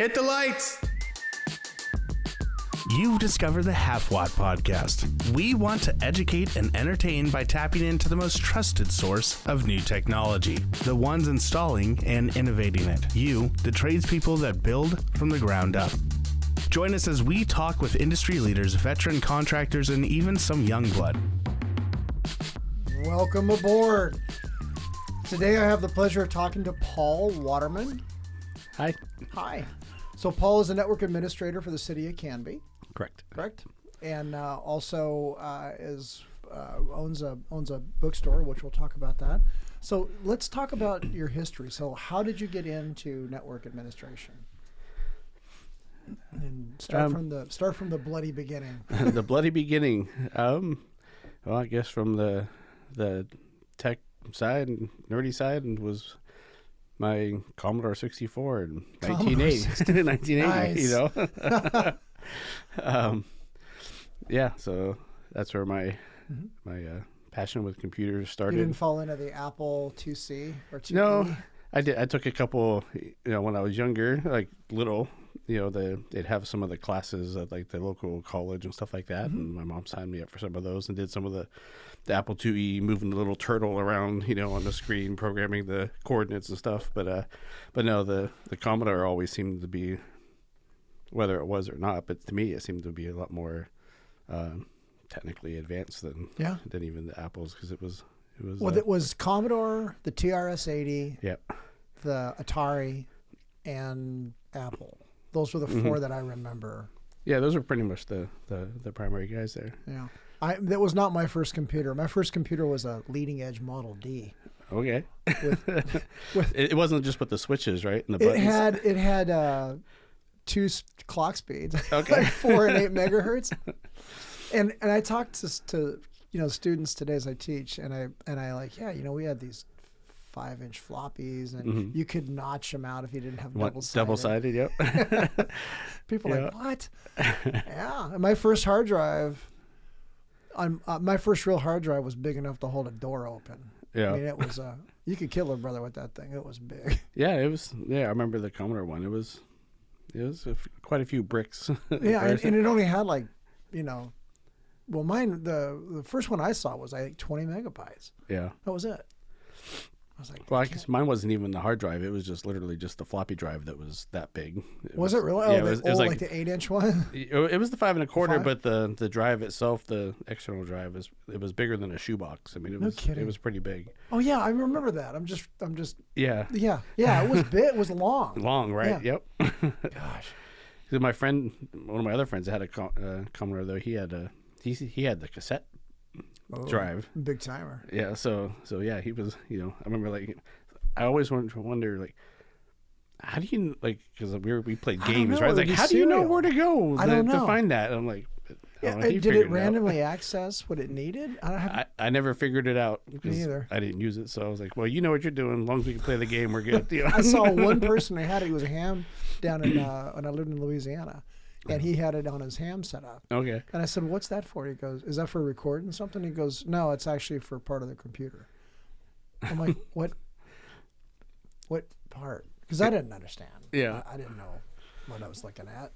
Hit the lights! You've discovered the Halfwatt podcast. We want to educate and entertain by tapping into the most trusted source of new technology, the ones installing and innovating it. You, the tradespeople that build from the ground up. Join us as we talk with industry leaders, veteran contractors, and even some young blood. Welcome aboard. Today I have the pleasure of talking to Paul Waterman. Hi. Hi. So Paul is a network administrator for the city of Canby. Correct. And also owns a bookstore, which we'll talk about that. So let's talk about your history. So how did you get into network administration? And start from the bloody beginning. The bloody beginning. Well, I guess from the tech side and nerdy side, and was my Commodore 64 in 1980. 1980, nice. You know. Yeah, so that's where my passion with computers started. You didn't fall into the Apple IIc or 2E? No, I did. I took a couple, when I was younger, like little, they'd have some of the classes at like the local college and stuff like that. Mm-hmm. And my mom signed me up for some of those and did some of the Apple IIe, moving the little turtle around, on the screen, programming the coordinates and stuff. But no, the Commodore always seemed to be, whether it was or not, but to me it seemed to be a lot more technically advanced than even the Apples, because it was. It was Commodore, the TRS-80, yep, the Atari, and Apple. Those were the four that I remember. Yeah, those were pretty much the primary guys there. Yeah. That was not my first computer. My first computer was a leading edge Model D. Okay. It wasn't just with the switches, right? And the buttons. It had two clock speeds. Okay. Like 4 and 8 megahertz. And I talked to students today as I teach, and I like, we had these 5-inch floppies, and you could notch them out if you didn't have double-sided. Double-sided, yep. People are like, what? Yeah. And my first hard drive, my first real hard drive was big enough to hold a door open. Yeah. I mean, it was, you could kill a brother with that thing. It was big. Yeah, it was, I remember the Commodore one. It was quite a few bricks. Yeah, and it only had well, mine, the first one I saw was, I think, 20 megabytes. Yeah. That was it. I was like, well, I guess mine wasn't even the hard drive. It was just literally just the floppy drive that was that big. Was it really? Yeah, it was like the 8-inch one? It was the 5 1/4, but the drive itself, the external drive, it was bigger than a shoebox. I mean, No kidding. It was pretty big. Oh yeah, I remember that. I'm just. Yeah. Yeah. It was big. It was long. Long, right? Yeah. Yep. Gosh. My friend, one of my other friends, had a Commodore though. He had the cassette drive. Big timer. Yeah, so yeah, he was, I remember I always wonder how do you, because we played games, right? I was like, how do you know where to go to find that? And I'm like, did it randomly access what it needed? I never figured it out because neither. I didn't use it, so I was like, well, you know what you're doing. As long as we can play the game, we're good. I saw one person who had it. He was a ham down in when I lived in Louisiana. And he had it on his ham setup. Okay. And I said, what's that for? He goes, is that for recording something? He goes, no, it's actually for part of the computer. I'm like, what part? Because I didn't understand. Yeah. I didn't know what I was looking at.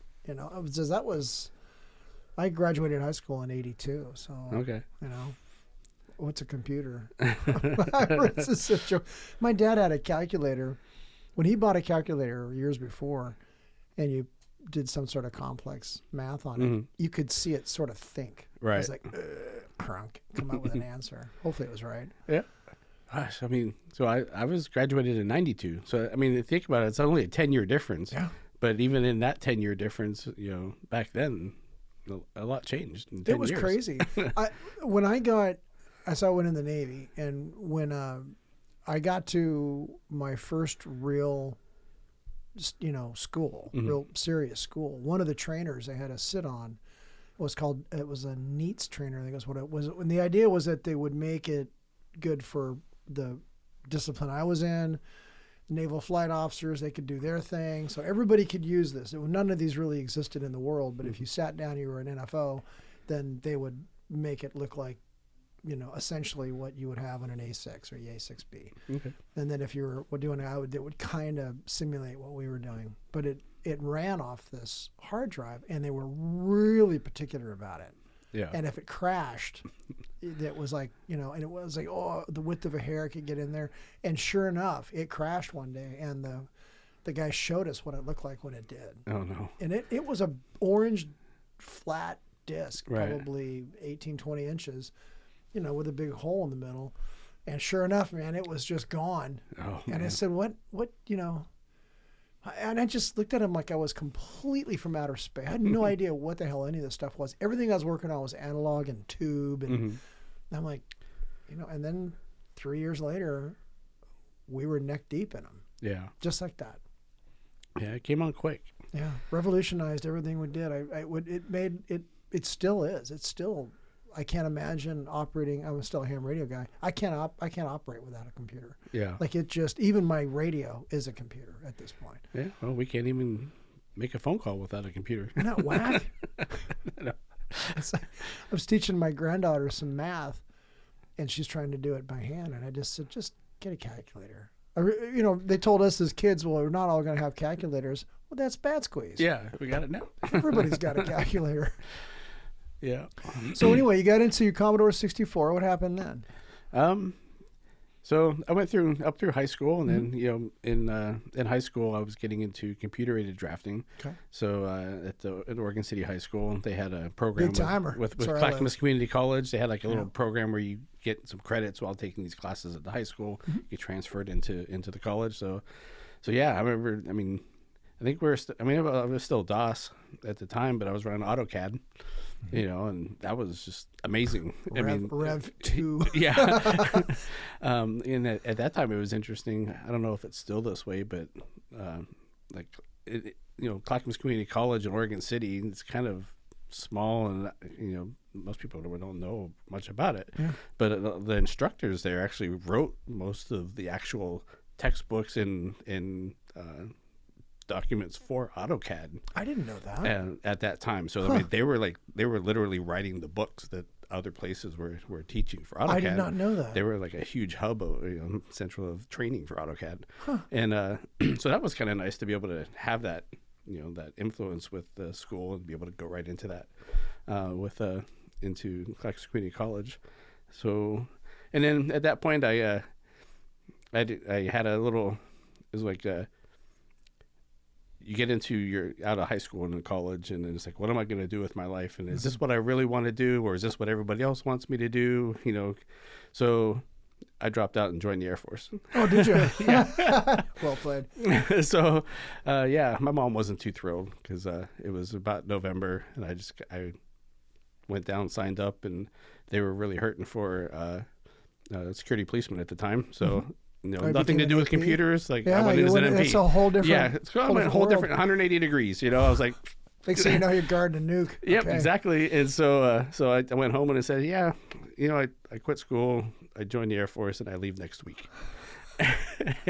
I graduated high school in 82. So, okay. What's a computer? My dad had a calculator. When he bought a calculator years before, and you did some sort of complex math on it, you could see it sort of think. Right. It was like, crunk, come up with an answer. Hopefully it was right. Yeah. Gosh, I mean, so I was graduated in 92. So, I mean, think about it. It's only a 10-year difference. Yeah. But even in that 10-year difference, back then, a lot changed in 10 years. It was crazy. I went in the Navy, and when I got to my first real school, real serious school, one of the trainers they had us sit on was a NEATS trainer, I think that's what it was. And the idea was that they would make it good for the discipline I was in. Naval flight officers, they could do their thing. So everybody could use this. None of these really existed in the world, but if you sat down, you were an NFO, then they would make it look like, essentially what you would have on an A6 or A6B. Okay. And then if you were doing it, it would kind of simulate what we were doing. But it ran off this hard drive, and they were really particular about it. Yeah. And if it crashed, it was like, and it was like, the width of a hair could get in there. And sure enough, it crashed one day, and the guy showed us what it looked like when it did. Oh, no. And it was a orange flat disc, Right. probably 18, 20 inches, with a big hole in the middle. And sure enough, man, it was just gone. Oh, and man. I said, what, and I just looked at him like I was completely from outer space. I had no idea what the hell any of this stuff was. Everything I was working on was analog and tube. And I'm like, and then 3 years later, we were neck deep in them. Yeah. Just like that. Yeah, it came on quick. Yeah. Revolutionized everything we did. It still is. It's still, I can't imagine operating. I'm still a ham radio guy. I can't operate without a computer. Yeah. Like even my radio is a computer at this point. Yeah. Well, we can't even make a phone call without a computer. Isn't that whack? No. It's like, I was teaching my granddaughter some math, and she's trying to do it by hand, and I just said, just get a calculator. They told us as kids, well, we're not all going to have calculators. Well, that's bad squeeze. Yeah, we got it now. Everybody's got a calculator. Yeah. So anyway, you got into your Commodore 64. What happened then? So I went up through high school, and then in high school I was getting into computer-aided drafting. Okay. So at Oregon City High School, they had a program Big timer. with Clackamas Community College. They had like a little program where you get some credits while taking these classes at the high school. You get transferred into the college. So yeah, I remember. I mean, I think I was still DOS at the time, but I was running AutoCAD. And that was just amazing. Rev 2. Yeah. And at that time, it was interesting. I don't know if it's still this way, but Clackamas Community College in Oregon City, it's kind of small, and most people don't know much about it. Yeah. But the instructors there actually wrote most of the actual textbooks in documents for AutoCAD. I didn't know that. And at that time, so I mean, they were literally writing the books that other places were teaching for AutoCAD. I did not know that. They were like a huge hub of central of training for AutoCAD. And so that was kind of nice to be able to have that that influence with the school and be able to go right into that into Clackamas Community College. So, and then at that point, I had a little. It was like you get out of high school and in college, and then it's like, what am I going to do with my life? And is this what I really want to do, or is this what everybody else wants me to do? So I dropped out and joined the Air Force. Oh, did you? Yeah. Well played. So, my mom wasn't too thrilled because it was about November, and I went down, signed up, and they were really hurting for security policeman at the time. So. Nothing to do with computers. Like I went in as an MP. It's a whole different. Yeah, it's a whole different 180 degrees. I was like, so you're guarding a nuke. Yep, okay. Exactly. And so I went home and I said, yeah, I quit school. I joined the Air Force and I leave next week.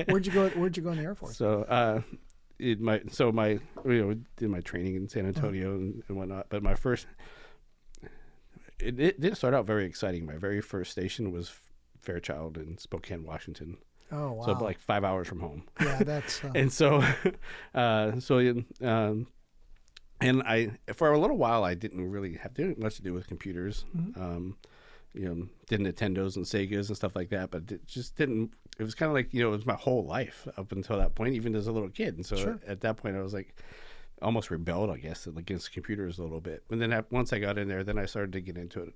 Where'd you go in the Air Force? So did my training in San Antonio and whatnot. But my first, it didn't start out very exciting. My very first station was Fairchild in Spokane, Washington. Oh, wow. So like 5 hours from home. Yeah, that's... And so, and I, for a little while, I didn't really have much to do with computers. Did Nintendos and Segas and stuff like that, but it just didn't, it was kind of like, it was my whole life up until that point, even as a little kid. And so at that point, I was like, almost rebelled, I guess, against computers a little bit. And then once I got in there, then I started to get into it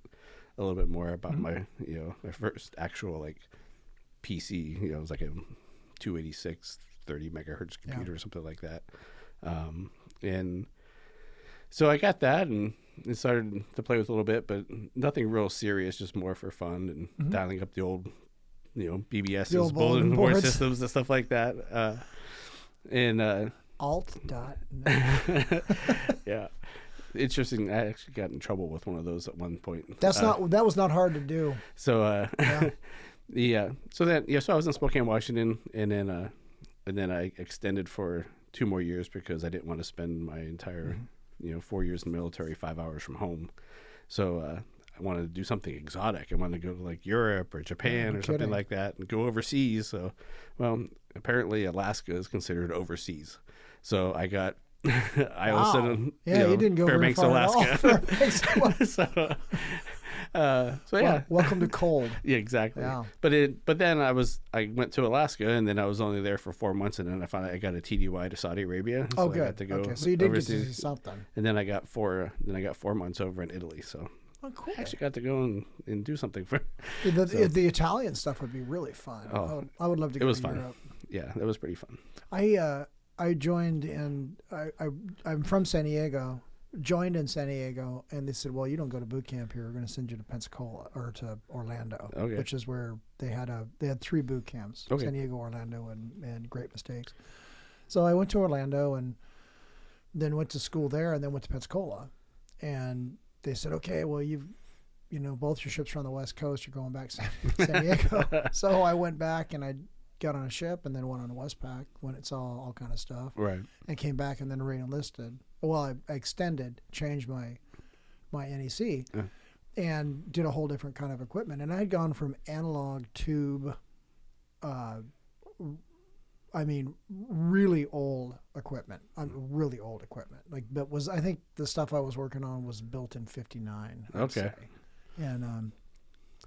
a little bit more about my, my first actual like PC, it was like a 286 30 megahertz computer or something like that. And so I got that and started to play with a little bit, but nothing real serious, just more for fun and dialing up the old, BBS's, bulletin board systems and stuff like that. Alt.net. Yeah. Interesting. I actually got in trouble with one of those at one point. That was not hard to do. So, so I was in Spokane, Washington, and then I extended for 2 more years because I didn't want to spend my entire, 4 years in the military 5 hours from home. So, I wanted to do something exotic. I wanted to go to like Europe or Japan or something like that and go overseas. So, well, apparently Alaska is considered overseas. So I got Iowa City, Yeah, you didn't go very Fairbanks, far at all. Alaska. Fairbanks, so yeah. Welcome to cold. Yeah, exactly. Yeah. But then I went to Alaska, and then I was only there for 4 months, and then I found out I got a TDY to Saudi Arabia. So Oh, I good. got to go Okay, so you did get to overseas. see something. And then I got 4 months over in Italy. So Oh, cool. I actually got to go and do something for. The Italian stuff would be really fun. Oh, I would love to go it was to fun. Europe. Yeah, that was pretty fun. I joined in. I'm from San Diego. Joined in San Diego, and they said, "Well, you don't go to boot camp here. We're going to send you to Pensacola or to Orlando, Okay. which is where they had 3 boot camps: Okay. San Diego, Orlando, and Great Mistakes." So I went to Orlando and then went to school there, and then went to Pensacola, and they said, "Okay, well, both your ships are on the West Coast. You're going back to San Diego." So I went back and I got on a ship and then went on a Westpac when it saw all kind of stuff. Right. And came back and then re-enlisted. Well, I extended, changed my NEC, and did a whole different kind of equipment. And I had gone from analog tube, really old equipment. Really old equipment. I think the stuff I was working on was built in '59. Okay. And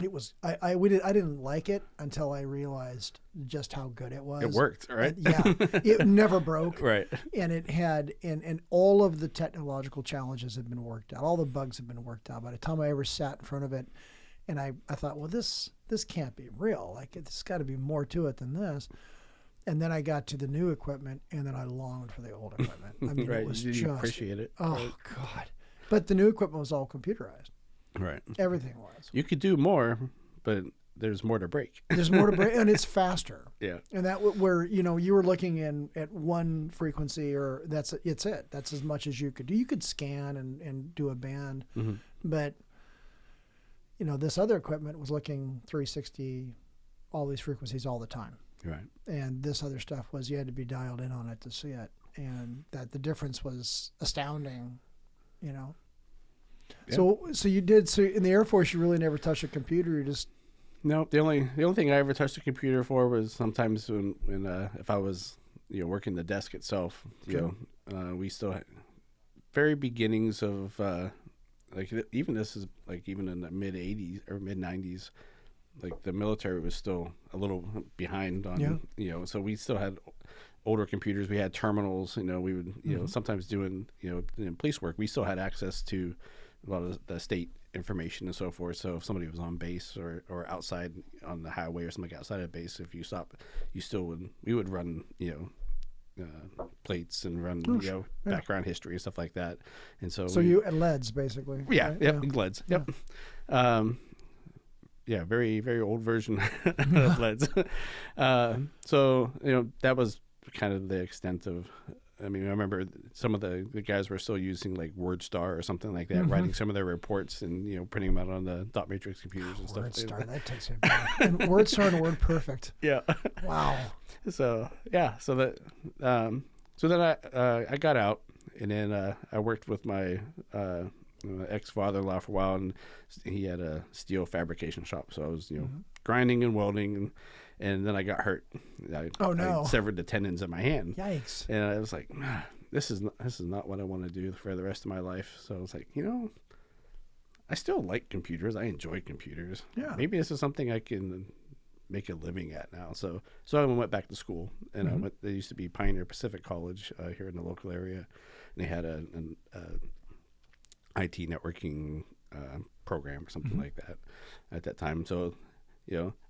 it was I didn't like it until I realized just how good it was. It worked, right? It never broke. Right. And it had and all of the technological challenges had been worked out. All the bugs had been worked out. By the time I ever sat in front of it, and I thought, well, this can't be real. Like, it's got to be more to it than this. And then I got to the new equipment, and then I longed for the old equipment. I mean, right. it was You appreciate it. Oh, right. God. But the new equipment was all computerized. Right. Everything was. You could do more, but there's more to break. There's more to break, and it's faster. Yeah. And that where you were looking at one frequency, or it's it. That's as much as you could do. You could scan and do a band, but this other equipment was looking 360, all these frequencies all the time. Right. And this other stuff was you had to be dialed in on it to see it, and that the difference was astounding. Yeah. So you did. So in the Air Force, you really never touched a computer. You just no. The only thing I ever touched a computer for was sometimes when if I was working the desk itself. We still had very beginnings of even this is even in the mid '80s or mid '90s. Like the military was still a little behind on so we still had older computers. We had terminals. We would sometimes doing in police work. We still had access to a lot of the state information and so forth. So if somebody was on base or outside on the highway or something outside of base, if you stop, we would run, plates and run, background history and stuff like that. And so you at LEDs basically. Yeah. Right? Yep. LEDs. Yep. Very, very old version of LEDs. So, that was kind of the extent of, I remember some of the guys were still using like WordStar or something like that, writing some of their reports and, printing them out on the dot matrix computers and stuff. WordStar, that takes me back. And WordStar and WordPerfect. Yeah. Wow. So then I got out, and then I worked with my ex-father-in-law for a while, and he had a steel fabrication shop. So I was, grinding and welding, and then I got hurt. I severed the tendons in my hand. Yikes! And I was like, this is not what I want to do for the rest of my life. So I was like, I still like computers. I enjoy computers. Yeah. Maybe this is something I can make a living at now. So I went back to school, and I went. There used to be Pioneer Pacific College here in the local area, and they had an IT networking program or something like that at that time. So,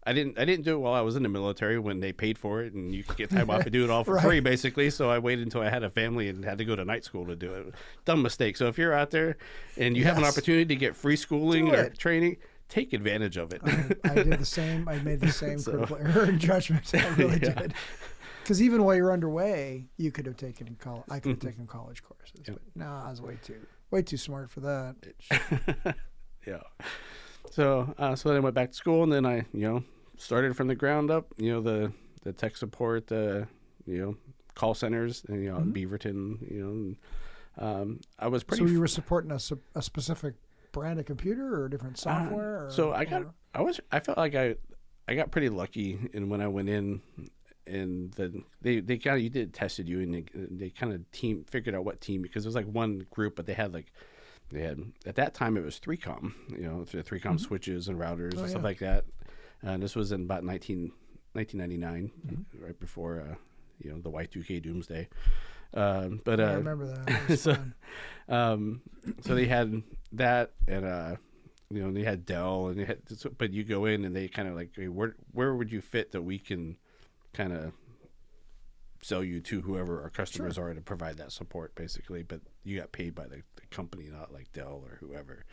I didn't do it while I was in the military when they paid for it and you could get time off and do it all for free, basically. So I waited until I had a family and had to go to night school to do it. Dumb mistake. So if you're out there and you have an opportunity to get free schooling or training, take advantage of it. I did the same. I made the same critical error in judgment. I really did. Because even while you're underway, you could have taken I could have taken college courses, but no, I was way too smart for that. Yeah. So then I went back to school, and then I started from the ground up. The tech support, call centers, and in Beaverton. I was pretty. So you were supporting a specific brand of computer or different software? I felt like I got pretty lucky, and when I went in, and then they kind of, you did tested you, and they kind of figured out what team, because it was like one group, but they had at that time it was 3Com, you know, 3Com switches and routers and stuff like that. And this was in about 1999, right before you know, the Y2K doomsday. I remember that. That was fun. So they had that, and you know, they had Dell, and they had, but you go in and they kind of like, hey, where would you fit that we can kind of sell you to whoever our customers are to provide that support, basically. But you got paid by the company, not like Dell or whoever.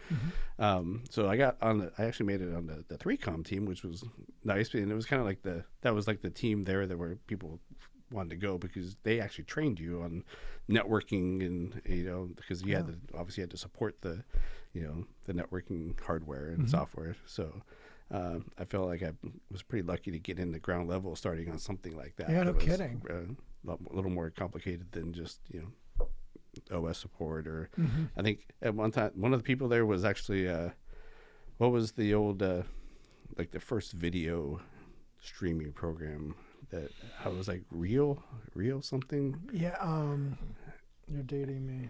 So I actually made it on the 3Com team, which was nice, and it was kind of like that was like the team there that where people wanted to go, because they actually trained you on networking, and you know, because you had to obviously had to support the, you know, the networking hardware and software. So I felt like I was pretty lucky to get in the ground level starting on something like that. Yeah, no was, kidding. A little more complicated than just, you know, OS support, or I think at one time one of the people there was actually what was the old like the first video streaming program that I was like real something. Yeah, you're dating me.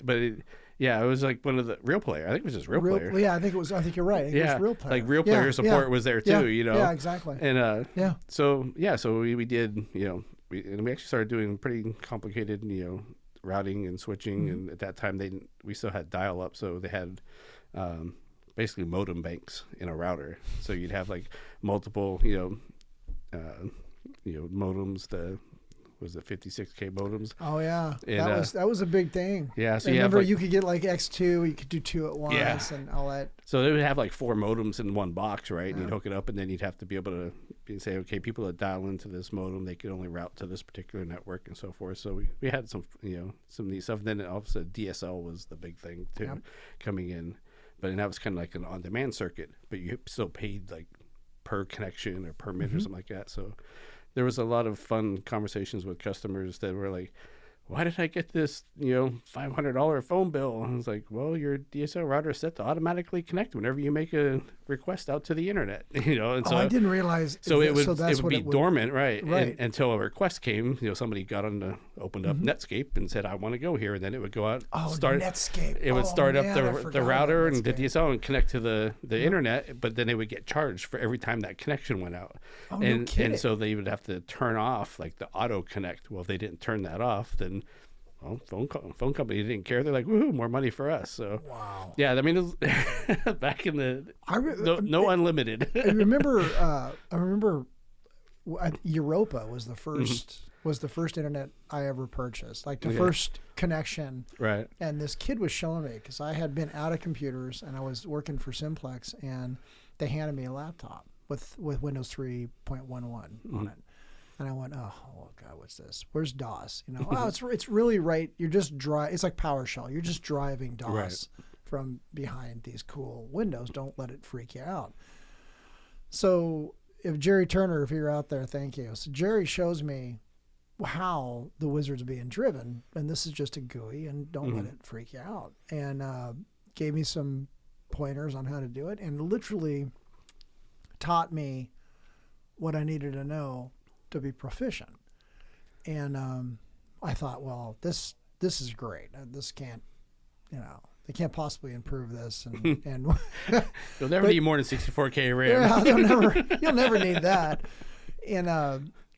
But it was like one of the Real Player. I think it was just Real Player. Yeah, I think you're right. I think it was Real Player. Like Real Player support was there too, you know. Yeah, exactly. And so we did, you know, we actually started doing pretty complicated, you know, routing and switching, and at that time we still had dial up, so they had basically modem banks in a router. So you'd have like multiple, you know, modems, was it 56K modems? Oh yeah, and, that was a big thing. Yeah, so I remember you could get like X2, you could do 2 at once, and all that. So they would have like 4 modems in one box, right? And you'd hook it up, and then you'd have to be able to say, okay, people that dial into this modem, they could only route to this particular network and so forth. So we had some, you know, some of these stuff. And then also DSL was the big thing too, coming in. But that was kind of like an on-demand circuit, but you still paid like per connection or per minute or something like that. So there was a lot of fun conversations with customers that were like, why did I get this, you know, $500 phone bill? And I was like, well, your DSL router is set to automatically connect whenever you make a request out to the internet, you know. And so I didn't realize. So it would be dormant, right? Until a request came. You know, somebody opened up Netscape and said, I want to go here, and then it would go out. Netscape. It would start up the router and the DSL and connect to the internet, but then it would get charged for every time that connection went out. No kidding. And so they would have to turn off like the auto connect. Well, if they didn't turn that off, then phone company didn't care. They're like, woohoo, more money for us. So wow. Yeah, I mean, it was back in the no unlimited. I remember Europa was the first internet I ever purchased, like the first connection. Right. And this kid was showing me, because I had been out of computers and I was working for Simplex, and they handed me a laptop with Windows 3.11 on it. And I went, oh God, what's this? Where's DOS? You know, it's really right. You're just it's like PowerShell. You're just driving DOS from behind these cool windows. Don't let it freak you out. So if Jerry Turner, if you're out there, thank you. So Jerry shows me how the wizard's being driven, and this is just a GUI, and don't let it freak you out. And gave me some pointers on how to do it, and literally taught me what I needed to know to be proficient. And I thought, well, this is great. This can't, you know, they can't possibly improve this. And you'll never need more than 64K RAM. Yeah, you'll never need that. And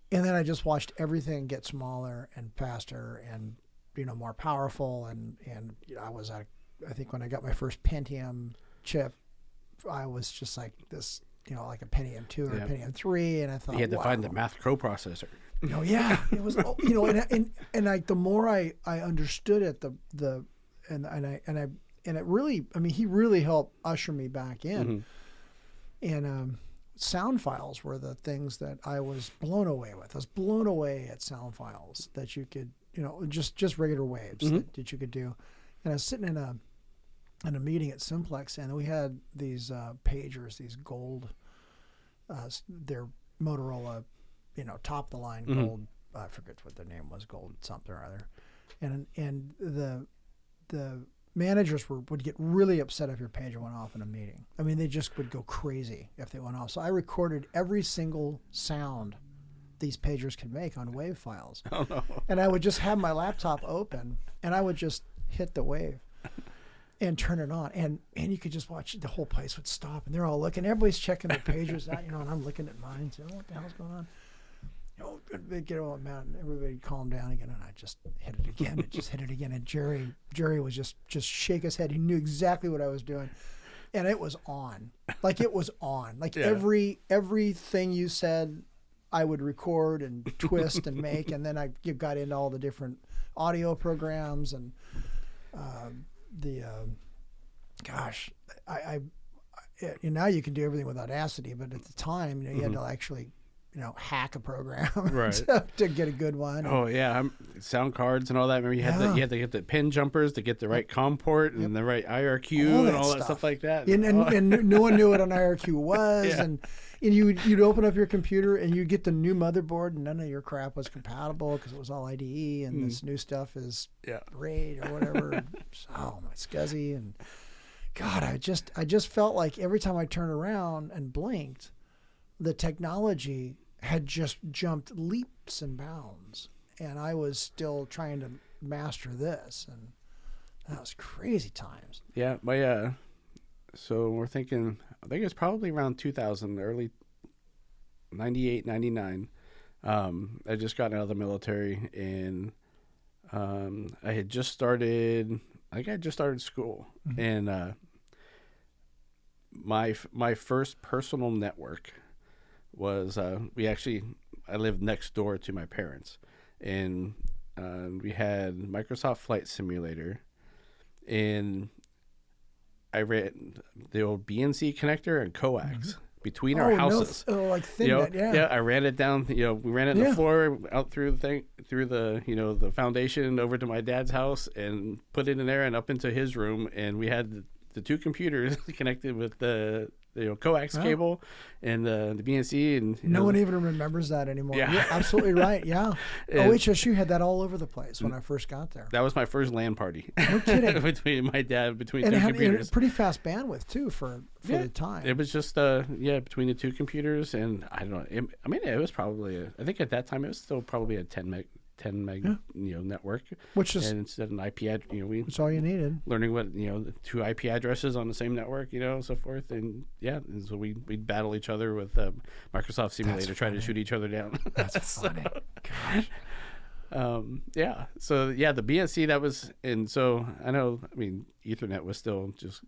then I just watched everything get smaller and faster and, you know, more powerful. And you know, I think when I got my first Pentium chip, I was just like this, you know, like a Pentium 2 or a Pentium 3, and I thought, you had to find the math coprocessor. Oh yeah, it was, you know, and like the more I understood it, and it really, I mean, he really helped usher me back in. And sound files were the things that I was blown away with. I was blown away at sound files that you could, you know, just regular waves that you could do. And I was sitting in a meeting at Simplex, and we had these pagers, these gold, they're Motorola, you know, top of the line gold. I forget what their name was, gold something or other. And the managers would get really upset if your pager went off in a meeting. I mean, they just would go crazy if they went off. So I recorded every single sound these pagers could make on wave files. Oh, no. And I would just have my laptop open, and I would just hit the wave and turn it on, and you could just watch the whole place would stop, and they're all looking. Everybody's checking their pagers out, and I'm looking at mine, saying, "What the hell's going on?" They'd get all mad, and everybody calm down again, and I just hit it again, and just hit it again. And Jerry was just shake his head. He knew exactly what I was doing, and it was on. Like it was on. Like everything you said, I would record and twist and make, and then you got into all the different audio programs and now you can do everything with Audacity, but at the time, you had to actually, hack a program to get a good one. Oh yeah, sound cards and all that. Remember, you had to get the pin jumpers to get the right COM port and the right IRQ and all that stuff like that. And no one knew what an IRQ was, and you'd open up your computer and you'd get the new motherboard, and none of your crap was compatible because it was all IDE, and this new stuff is RAID or whatever. Oh my SCSI, and God, I just felt like every time I turned around and blinked, the technology had just jumped leaps and bounds, and I was still trying to master this, and that was crazy times. Yeah, so we're thinking, I think it was probably around 2000, early 98, 99. I just got out of the military, and I had just started school, and my first personal network was I lived next door to my parents, and we had Microsoft Flight Simulator, and I ran the old BNC connector and coax between our houses. Like ThinNet, yeah. I ran it down. We ran it in the floor out through the foundation over to my dad's house and put it in there and up into his room, and we had the two computers connected with the coax cable and the BNC, and no one even remembers that anymore. Yeah. You're absolutely right. Yeah. OHSU had that all over the place when I first got there. That was my first LAN party. No kidding. between two and computers. Pretty fast bandwidth too for the time. It was just between the two computers, and I don't know. It was probably I think at that time it was still probably a 10 meg network, which is, and instead of an IP address, that's all you needed. Learning what two IP addresses on the same network, so forth, and and so we'd battle each other with Microsoft Simulator, trying to shoot each other down. That's funny. Gosh. So the BNC, that was, and so I know, Ethernet was still just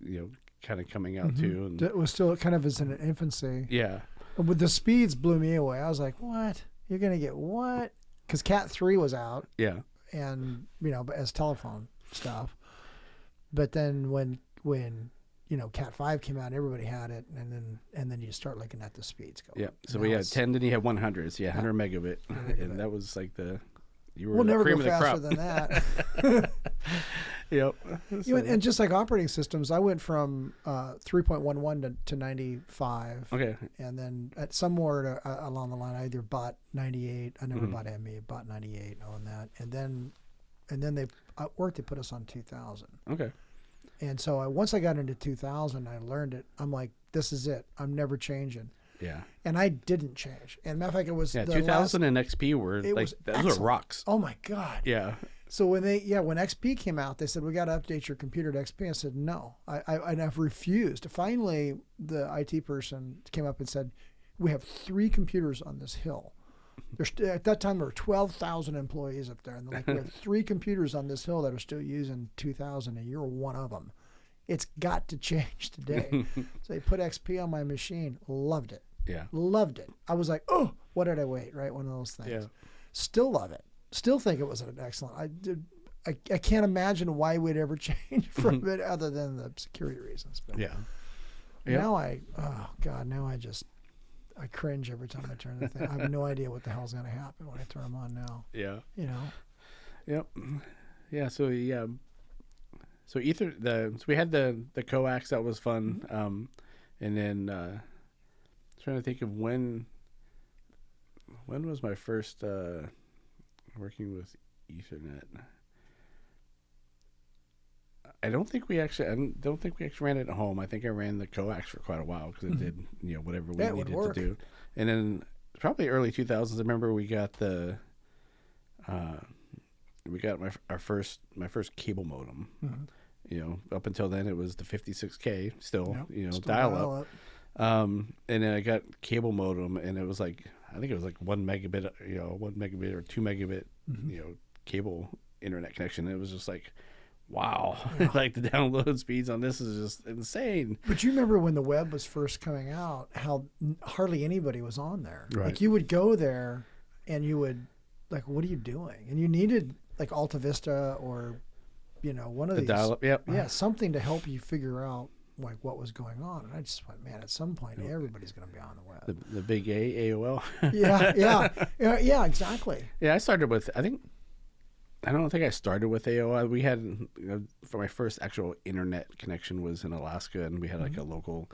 kind of coming out too, and it was still kind of as in infancy. Yeah, but the speeds blew me away. I was like, what? You're gonna get what? Because Cat 3 was out, and as telephone stuff. But then when Cat 5 came out, everybody had it, and then you start looking at the speeds go. Yeah, so we had 10, then you had 100s, 100 megabit, and that was like we'll never go faster than that. Yep. And just like operating systems, I went from 3.11 to 95. Okay. And then at somewhere along the line, I either bought 98. I never bought ME. Bought 98 on that. And then they at work, they put us on 2000. Okay. And so once I got into 2000, I learned it. I'm like, this is it. I'm never changing. Yeah. And I didn't change. And matter of fact, it was 2000 and XP were like, those were rocks. Oh my God. Yeah. So when XP came out, they said, we got to update your computer to XP. I said, no, I've refused. Finally, the IT person came up and said, we have 3 computers on this hill. At that time, there were 12,000 employees up there. And they're like, we have 3 computers on this hill that are still using 2000, and you're one of them. It's got to change today. So they put XP on my machine. Loved it. Yeah. Loved it. I was like, oh, what did I wait? Right? One of those things. Yeah. Still love it. Still think it was an excellent. I can't imagine why we'd ever change from it other than the security reasons. But now I cringe every time I turn the thing. I have no idea what the hell's going to happen when I turn them on now. Yeah. Yep. Yeah. So so we had the coax, that was fun. And then trying to think of when was my first working with Ethernet. I don't think we actually ran it at home. I think I ran the coax for quite a while because it did whatever we needed to do. And then probably early 2000s. I remember we got my first cable modem. Mhm. You know, up until then it was the 56K still, Yep, you know, still dial up. And then I got cable modem, and it was like, I think it was like 1 megabit, you know, 1 megabit or 2 megabit, you know, cable internet connection. It was just like, wow, like the download speeds on this is just insane. But you remember when the web was first coming out, how hardly anybody was on there. Right. Like you would go there and you would, like, what are you doing? And you needed like Alta Vista or, you know, one of The these. dial-up, yep. Yeah, something to help you figure out like what was going on. And I just went, man, at some point everybody's going to be on the web. The big AOL. yeah, exactly. Yeah, I started with, I don't think I started with AOL. We had, you know, for my first actual internet connection was in Alaska, and we had like a local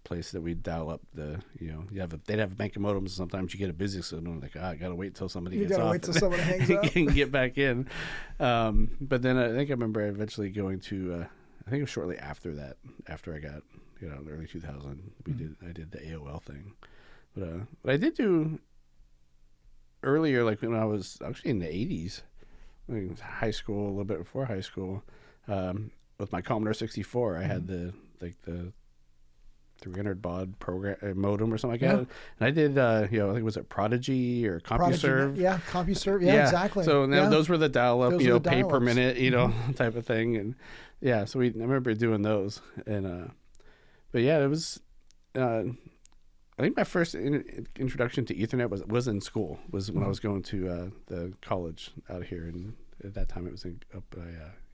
place that we'd dial up the, you know, they'd have a bank of modems, and sometimes you get a busy signal, like, I gotta wait till somebody gets off. You gotta wait till someone hangs up. and get back in. But then I think I remember eventually going to, I think it was shortly after that, after I got, you know, in early 2000, I did the AOL thing. But I did do earlier, like when I was actually in the 80s, I mean, high school, a little bit before high school, with my Commodore 64, I had the 300 baud program modem or something like that. And I did, you know, I think was it Prodigy or CompuServe? Yeah, CompuServe. Yeah, exactly. So those were the dial-up, Those you know, were the pay per dial-ups. minute, you know, type of thing. And yeah, so I remember doing those. And but yeah, it was. I think my first introduction to Ethernet was in school. Was when I was going to the college out here, and at that time it was up by.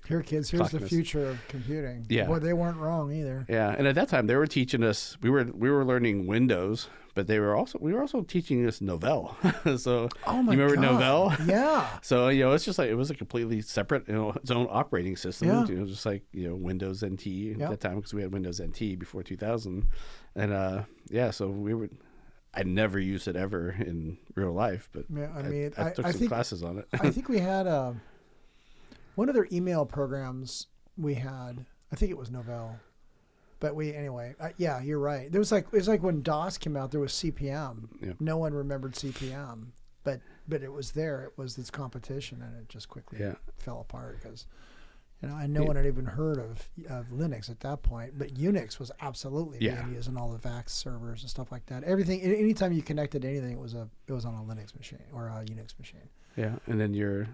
Here, kids, here's the Clackamas. future of computing. Yeah. Boy, they weren't wrong either. Yeah, and at that time they were teaching us. We were learning Windows, but we were also teaching us Novell. So Oh my you remember God. Novell? Yeah. So, you know, it's just like, it was a completely separate, you know, its own operating system, Yeah. you know, just like, you know, Windows NT Yeah. at that time, because we had Windows NT before 2000. And, so I never used it ever in real life, but Yeah, I mean, I took I some think- classes on it. I think we had one of their email programs we had. I think it was Novell, but yeah, you're right. It was like when DOS came out, there was CPM. Yeah. No one remembered CPM, but it was there. It was this competition, and it just quickly fell apart because, you know, and no one had even heard of Linux at that point. But Unix was absolutely being used on all the VAX servers and stuff like that. Everything, anytime you connected to anything, it was on a Linux machine or a Unix machine. Yeah, and then your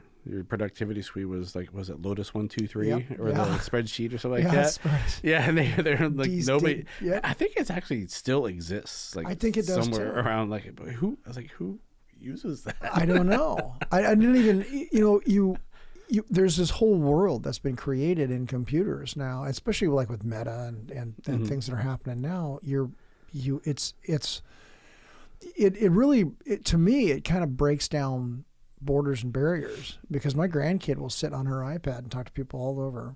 productivity suite was like, was it Lotus 123 Yep. or the spreadsheet or something like Yeah, that? Yeah, and they're like nobody. Yeah. I think it actually still exists. Like I think it does somewhere too. around. Like, who uses that? I don't know. I didn't even, you know, you there's this whole world that's been created in computers now, especially like with Meta and things that are happening now. It really, to me, it kind of breaks down borders and barriers, because my grandkid will sit on her iPad and talk to people all over.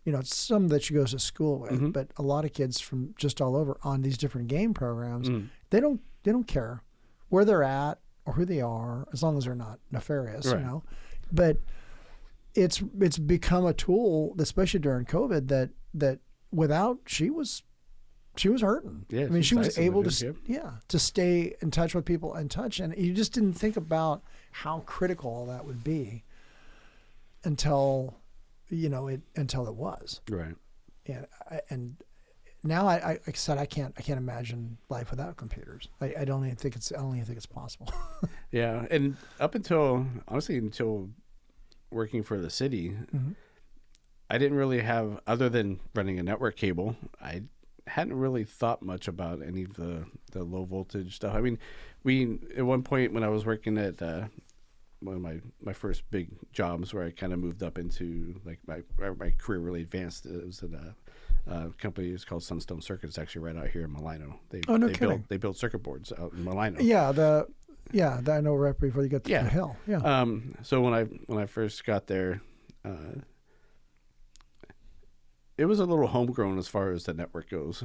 You know, it's some that she goes to school with, but a lot of kids from just all over on these different game programs, they don't care where they're at or who they are, as long as they're not nefarious, Right. you know. But it's become a tool, especially during COVID, that without she was hurting. Yeah, I mean, she was isolated, able to stay in touch with people and you just didn't think about how critical all that would be until it was. Right. And now like I said, I can't imagine life without computers. I don't even think it's possible. Yeah, and until working for the city, I didn't really have, other than running a network cable, I hadn't really thought much about any of the low voltage stuff. I mean, at one point when I was working at one of my first big jobs, where I kind of moved up into like my career really advanced, it was at a company. It's called Sunstone Circuit. It's actually right out here in Milano. They build circuit boards out in Milano. That I know right before you get to the hill. Yeah. So when I first got there, it was a little homegrown as far as the network goes.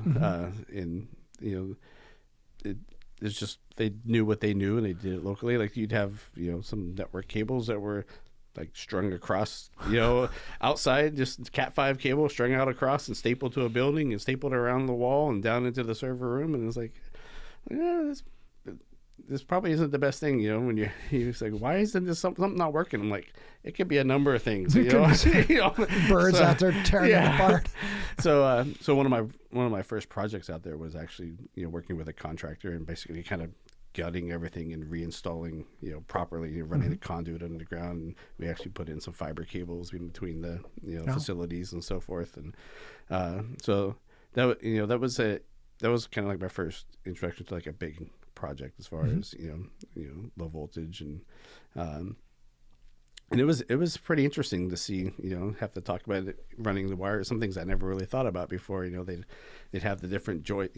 It's just, they knew what they knew and they did it locally. Like, you'd have, you know, some network cables that were like strung across, you know, outside, just Cat5 cable strung out across and stapled to a building and stapled around the wall and down into the server room. And it was like, yeah, this probably isn't the best thing, when you're like, why isn't this something not working? I'm like, it could be a number of things, Birds out there tearing it apart. So one of my first projects out there was actually, working with a contractor and basically kind of gutting everything and reinstalling, properly, running the conduit underground. And we actually put in some fiber cables in between the, facilities and so forth. And so that, that was kind of like my first introduction to like a big project as far as, low voltage. And it was pretty interesting to see, have to talk about it, running the wire. Some things I never really thought about before. They'd have the different joint,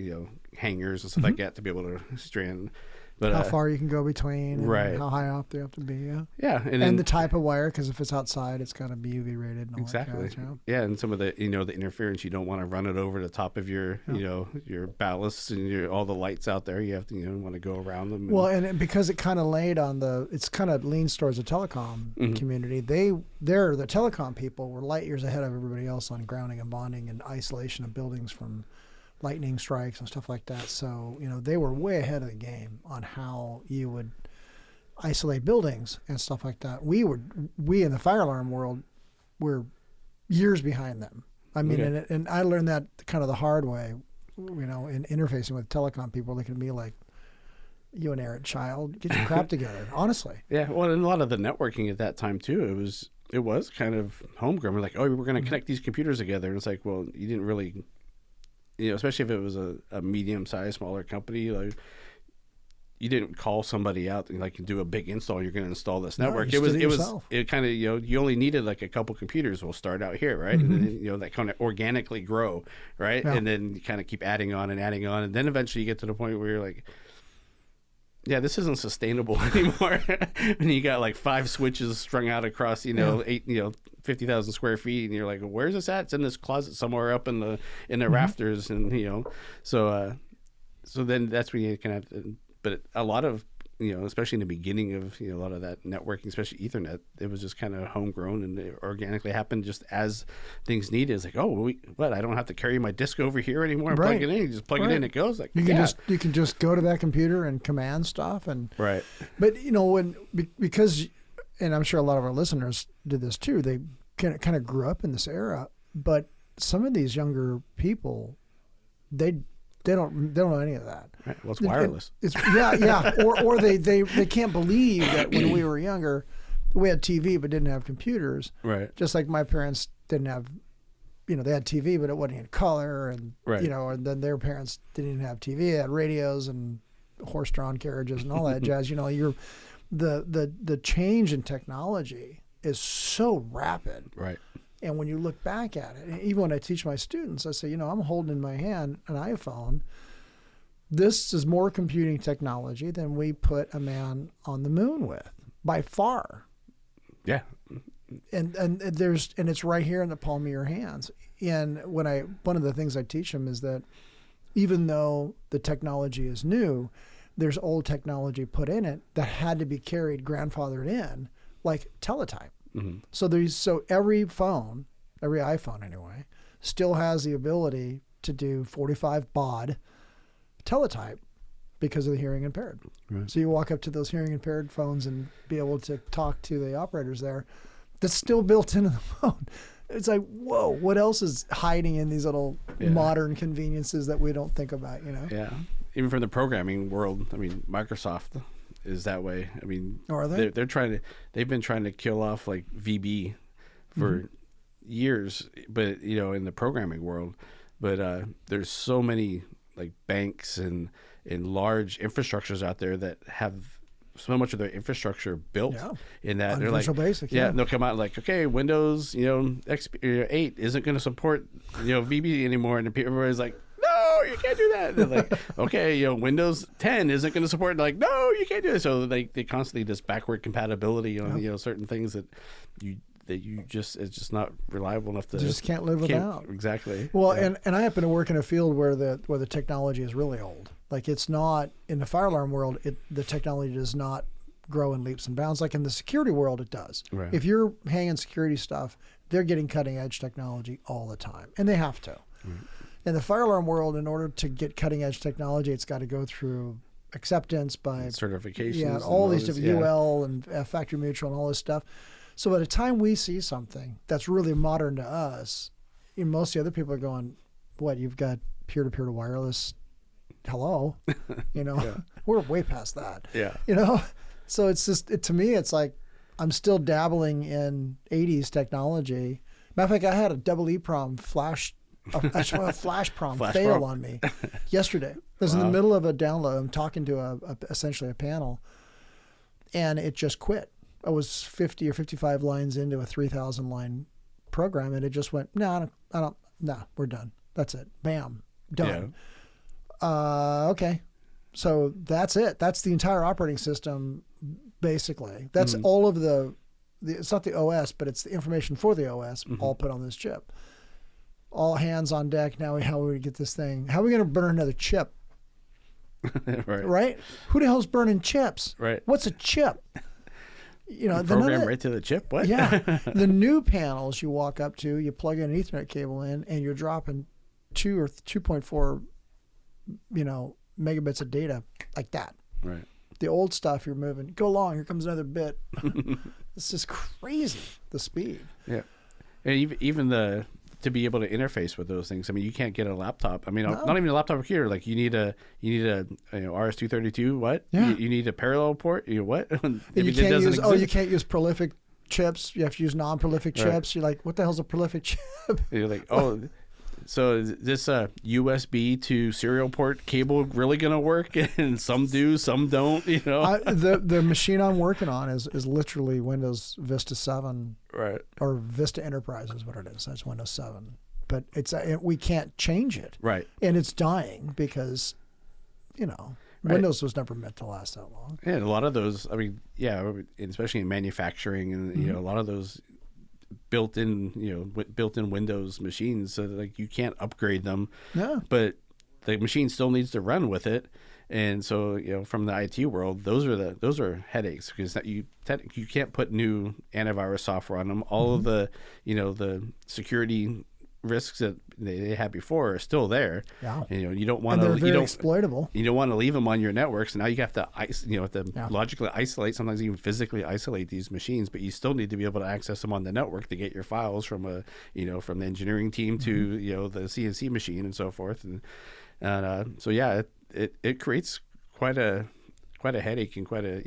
hangers and stuff like that to be able to strand. But how far you can go between, and right? How high up they have to be, yeah, and the type of wire, because if it's outside, it's got to be UV rated. And all exactly. That jazz, Yeah, and some of the the interference, you don't want to run it over the top of your your ballasts and all the lights out there. You have to want to go around them. And because it kind of it's kind of leans towards the telecom community. They're the telecom people were light years ahead of everybody else on grounding and bonding and isolation of buildings from lightning strikes and stuff like that. So, they were way ahead of the game on how you would isolate buildings and stuff like that. We in the fire alarm world were years behind them. I mean, and I learned that kind of the hard way, in interfacing with telecom people. They can be like, you an errant child, get your crap together, honestly. Yeah. Well, and a lot of the networking at that time too, it was kind of homegrown. We're like, we're going to connect these computers together. And it's like, well, you didn't really, especially if it was a medium-sized, smaller company, like you didn't call somebody out and like do a big install. You're going to install this network. It kind of you only needed like a couple computers. We'll start out here, right? And then, that kind of organically grow, right? Yeah. And then you kind of keep adding on, and then eventually you get to the point where you're like, yeah, this isn't sustainable anymore. And you got like 5 switches strung out across, 50,000 square feet, and you're like, where's this at? It's in this closet somewhere up in the rafters, and so then that's when you kind of, but a lot of especially in the beginning of a lot of that networking, especially Ethernet, it was just kind of homegrown and it organically happened just as things needed. It's like, I don't have to carry my disk over here anymore and plug it in. You just plug it in, it goes. Like you can just go to that computer and command stuff and right. But because, and I'm sure a lot of our listeners did this too. They kind of grew up in this era, but some of these younger people, they don't know any of that. Right. Well, it's wireless. Or they can't believe that when we were younger, we had TV but didn't have computers. Right. Just like my parents didn't have, they had TV but it wasn't in color, and and then their parents didn't even have TV. They had radios and horse-drawn carriages and all that jazz. The change in technology is so rapid. Right. And when you look back at it, even when I teach my students, I say, I'm holding in my hand an iPhone. This is more computing technology than we put a man on the moon with, by far. Yeah. And it's right here in the palm of your hands. And one of the things I teach them is that even though the technology is new, there's old technology put in it that had to be carried, grandfathered in, like teletype. Mm-hmm. So every phone, every iPhone anyway, still has the ability to do 45 baud teletype because of the hearing impaired. Right. So you walk up to those hearing impaired phones and be able to talk to the operators there. That's still built into the phone. It's like, whoa, what else is hiding in these little modern conveniences that we don't think about, Yeah. Even from the programming world, Microsoft is that way. Are they? They've been trying to kill off like VB for years, but in the programming world, but there's so many like banks and large infrastructures out there that have so much of their infrastructure built in that they're like Basic, they'll come out like, okay, Windows 8 isn't going to support VB anymore, and everybody's like, no, you can't do that. And they're like, okay, Windows 10 isn't going to support. Like, no, you can't do it. So they constantly just backward compatibility on certain things that it's just not reliable enough to just can't live without. Exactly. Well, and I happen to work in a field where the technology is really old. Like, it's not in the fire alarm world. The technology does not grow in leaps and bounds. Like in the security world, it does. Right. If you're hanging security stuff, they're getting cutting edge technology all the time, and they have to. Right. In the fire alarm world, in order to get cutting edge technology, it's got to go through acceptance, by certifications. Yeah, all these those, different UL and factory mutual and all this stuff. So by the time we see something that's really modern to us, most of the other people are going, what, you've got peer-to-peer to wireless? Hello? We're way past that. Yeah. So it's just, to me, it's like I'm still dabbling in 80s technology. Matter of fact, I had a double EEPROM flash prom fail on me yesterday. I was in the middle of a download. I'm talking to essentially a panel, and it just quit. I was 50 or 55 lines into a 3,000 line program, and it just went, no, we're done. That's it. Bam. Done. Yeah. Okay. So that's it. That's the entire operating system, basically. That's all of the, it's not the OS, but it's the information for the OS all put on this chip. All hands on deck. Now, how are we get this thing? How are we going to burn another chip? Right? Who the hell's burning chips? Right. What's a chip? Program right to the chip? What? Yeah. The new panels you walk up to, you plug in an Ethernet cable in, and you're dropping 2 or 2.4, megabits of data like that. Right. The old stuff you're moving. Go along. Here comes another bit. It's just crazy, the speed. Yeah. And even to be able to interface with those things. I mean, you can't get a laptop. I mean, not even a laptop or computer. Like you need a RS-232. What? Yeah. You need a parallel port. What? You can't use prolific chips. You have to use non-prolific chips. You're like, what the hell's a prolific chip? You're like, oh, so is this USB to serial port cable really going to work? And some do, some don't. The machine I'm working on is literally Windows Vista 7. Right. Or Vista Enterprise is what it is. That's Windows 7. But we can't change it. Right. And it's dying because, Windows was never meant to last that long. Yeah, and a lot of those, I mean, especially in manufacturing and, a lot of those built-in Windows machines, so like you can't upgrade them. Yeah. But the machine still needs to run with it. And so, from the IT world, those are headaches because you can't put new antivirus software on them. All of the, the security risks that they had before are still there. Yeah. And, you don't want to, exploitable. You don't want to leave them on your network. So now you have to, logically isolate, sometimes even physically isolate these machines, but you still need to be able to access them on the network to get your files from from the engineering team to, the CNC machine and so forth. And so, yeah, it creates quite a headache and quite a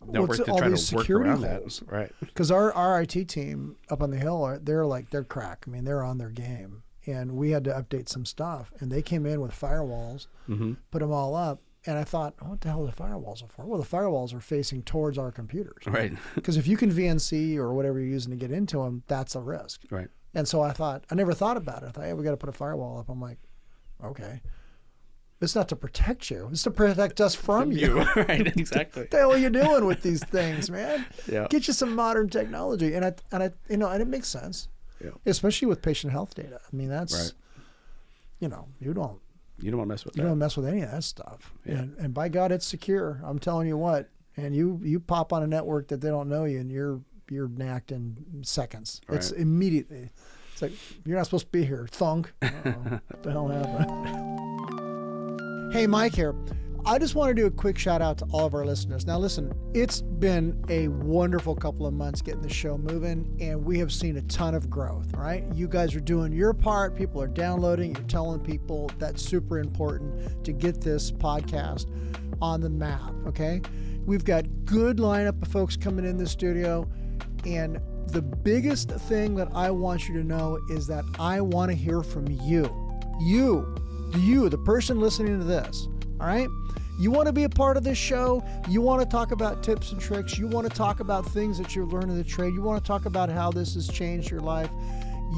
network to try to work around that. Right. Because our IT team up on the hill, they're crack. I mean, they're on their game, and we had to update some stuff, and they came in with firewalls, put them all up, and I thought, what the hell are the firewalls for? Well, the firewalls are facing towards our computers. Right. Because if you can VNC or whatever you're using to get into them, that's a risk. Right. And so I never thought about it. I thought, hey, we got to put a firewall up. I'm like, okay. It's not to protect you. It's to protect us from you. Right, exactly. What the hell are you doing with these things, man? Yeah. Get you some modern technology. And it makes sense. Yeah. Especially with patient health data. I mean, that's, right. You don't want to mess with that. You don't mess with any of that stuff. Yeah. And by God, it's secure. I'm telling you what. And you pop on a network that they don't know you, and you're nacked in seconds. Right. It's immediately. It's like, you're not supposed to be here. Thunk. What the hell happened? Hey, Mike here. I just want to do a quick shout out to all of our listeners. Now, listen, it's been a wonderful couple of months getting the show moving, and we have seen a ton of growth, right? You guys are doing your part. People are downloading. You're telling people. That's super important to get this podcast on the map, okay? We've got good lineup of folks coming in the studio, and the biggest thing that I want you to know is that I want to hear from you. You, the person listening to this, all right? You want to be a part of this show. You want to talk about tips and tricks. You want to talk about things that you're learning in the trade. You want to talk about how this has changed your life.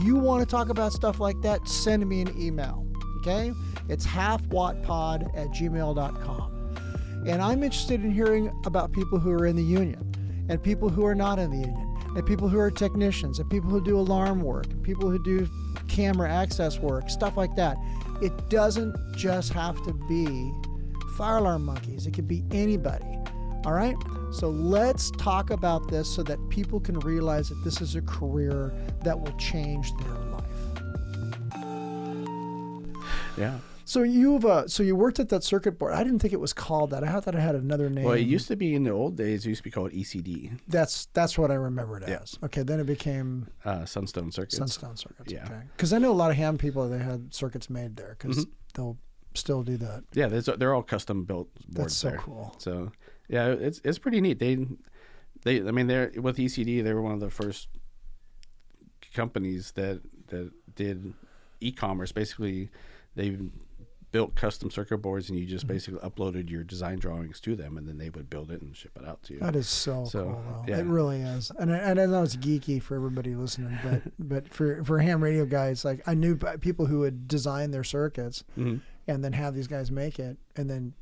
You want to talk about stuff like that, send me an email, okay? It's halfwattpod@gmail.com. And I'm interested in hearing about people who are in the union and people who are not in the union and people who are technicians and people who do alarm work and people who do camera access work, stuff like that. It doesn't just have to be fire alarm monkeys. It could be anybody. All right? So let's talk about this so that people can realize that this is a career that will change their life. Yeah. So you worked at that circuit board. I didn't think it was called that. I thought it had another name. Well, it used to be in the old days. It used to be called ECD. That's what I remember it as. Okay, then it became Sunstone Circuits. Sunstone Circuits. Yeah. Okay. Because I know a lot of ham people that had circuits made there because they'll still do that. Yeah, they're all custom built boards. That's so there. cool. So yeah, it's pretty neat. They're with ECD. They were one of the first companies that did e-commerce. Basically, they built custom circuit boards, and you just basically uploaded your design drawings to them, and then they would build it and ship it out to you. That is so cool, though. Yeah. It really is. And I know it's geeky for everybody listening, but for ham radio guys, like I knew people who would design their circuits and then have these guys make it and then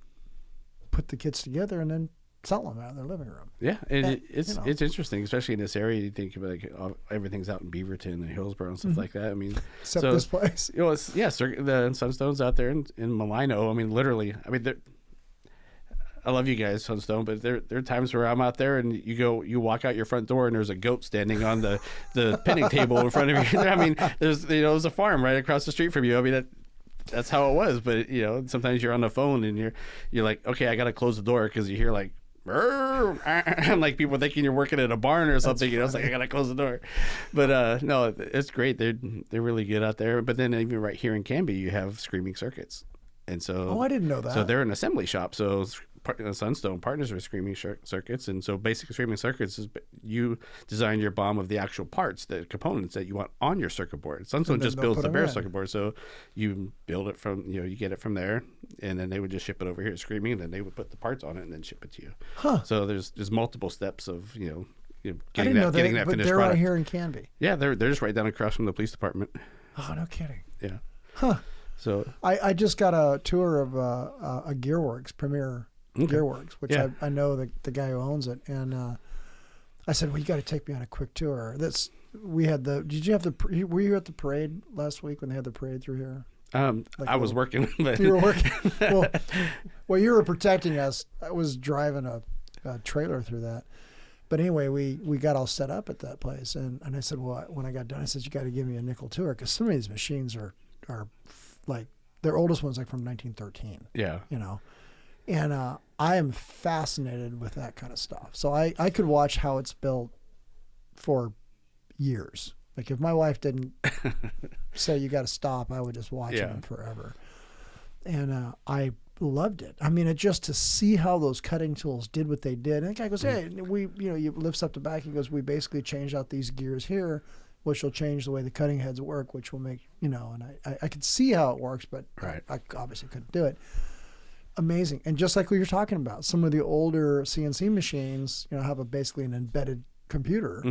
put the kits together and then sell them out in their living room. Yeah, it's interesting, especially in this area. You think about everything's out in Beaverton and Hillsborough and stuff like that. I mean, except this place. The Sunstone's out there in Malino. I mean, literally. I mean, I love you guys, Sunstone, but there are times where I'm out there and you walk out your front door and there's a goat standing on the pinning table in front of you. I mean, there's a farm right across the street from you. I mean that's how it was. But sometimes you're on the phone and you're like, okay, I got to close the door because you hear like. And like people thinking you're working at a barn or something. It's like I gotta close the door. But no, it's great. They're really good out there. But then even right here in Canby, you have Screaming Circuits, and so I didn't know that. So they're an assembly shop. So Sunstone partners with Screaming Circuits, and so basically Screaming Circuits is you design your BOM of the actual parts, the components that you want on your circuit board. Sunstone just builds the bare circuit board, so you build it from you get it from there, and then they would just ship it over here to Screaming, and then they would put the parts on it and then ship it to you. So there's multiple steps of getting that finished but they're product. right here in Canby. Yeah, they're just right down across from the police department. Oh, no kidding. Yeah. Huh. So I just got a tour of a Gearworks Premier. Gearworks, which I know the guy who owns it, and I said, "Well, you got to take me on a quick tour." Were you at the parade last week when they had the parade through here? I was working. But you were working. Well, you were protecting us. I was driving a trailer through that. But anyway, we got all set up at that place, and I said, well, when I got done, I said, you got to give me a nickel tour because some of these machines are like their oldest one's like from 1913. Yeah, And I am fascinated with that kind of stuff. So I could watch how it's built for years. Like if my wife didn't say you got to stop, I would just watch them forever. And I loved it. I mean, just to see how those cutting tools did what they did. And the guy goes, hey, you lifts up the back. He goes, we basically changed out these gears here, which will change the way the cutting heads work, which will make, and I could see how it works, but I obviously couldn't do it. Amazing. And just like we were talking about, some of the older CNC machines, have basically an embedded computer.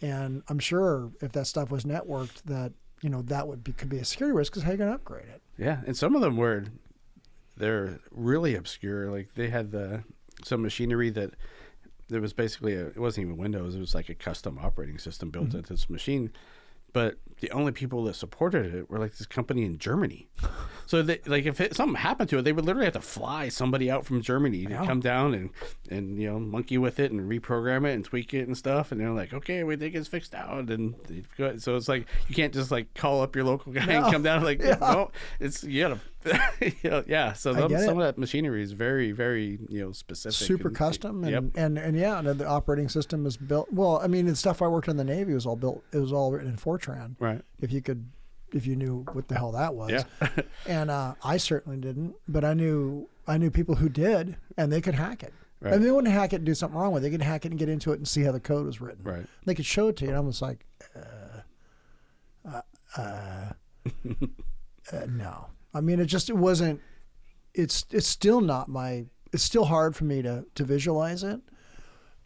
And I'm sure if that stuff was networked, that, that could be a security risk because how are you going to upgrade it? Yeah. And some of them they're really obscure. Like they had some machinery that there was basically it wasn't even Windows. It was like a custom operating system built into this machine. But the only people that supported it were like this company in Germany. So if something happened to it, they would literally have to fly somebody out from Germany to come down and monkey with it and reprogram it and tweak it and stuff. And they're like, okay, we think it's fixed out. And so it's like you can't just like call up your local guy and come down no, it's you gotta So some of that machinery is very, very specific, super custom, and the operating system is built. Well, I mean, the stuff I worked in the Navy was all built. It was all written in Fortran. Right. If you knew what the hell that was. Yeah. And I certainly didn't, but I knew people who did, and they could hack it. Right. I mean, they wouldn't hack it and do something wrong with it. They could hack it and get into it and see how the code was written. Right. They could show it to you, and I was like, no. I mean, it wasn't. It's still not it's still hard for me to visualize it,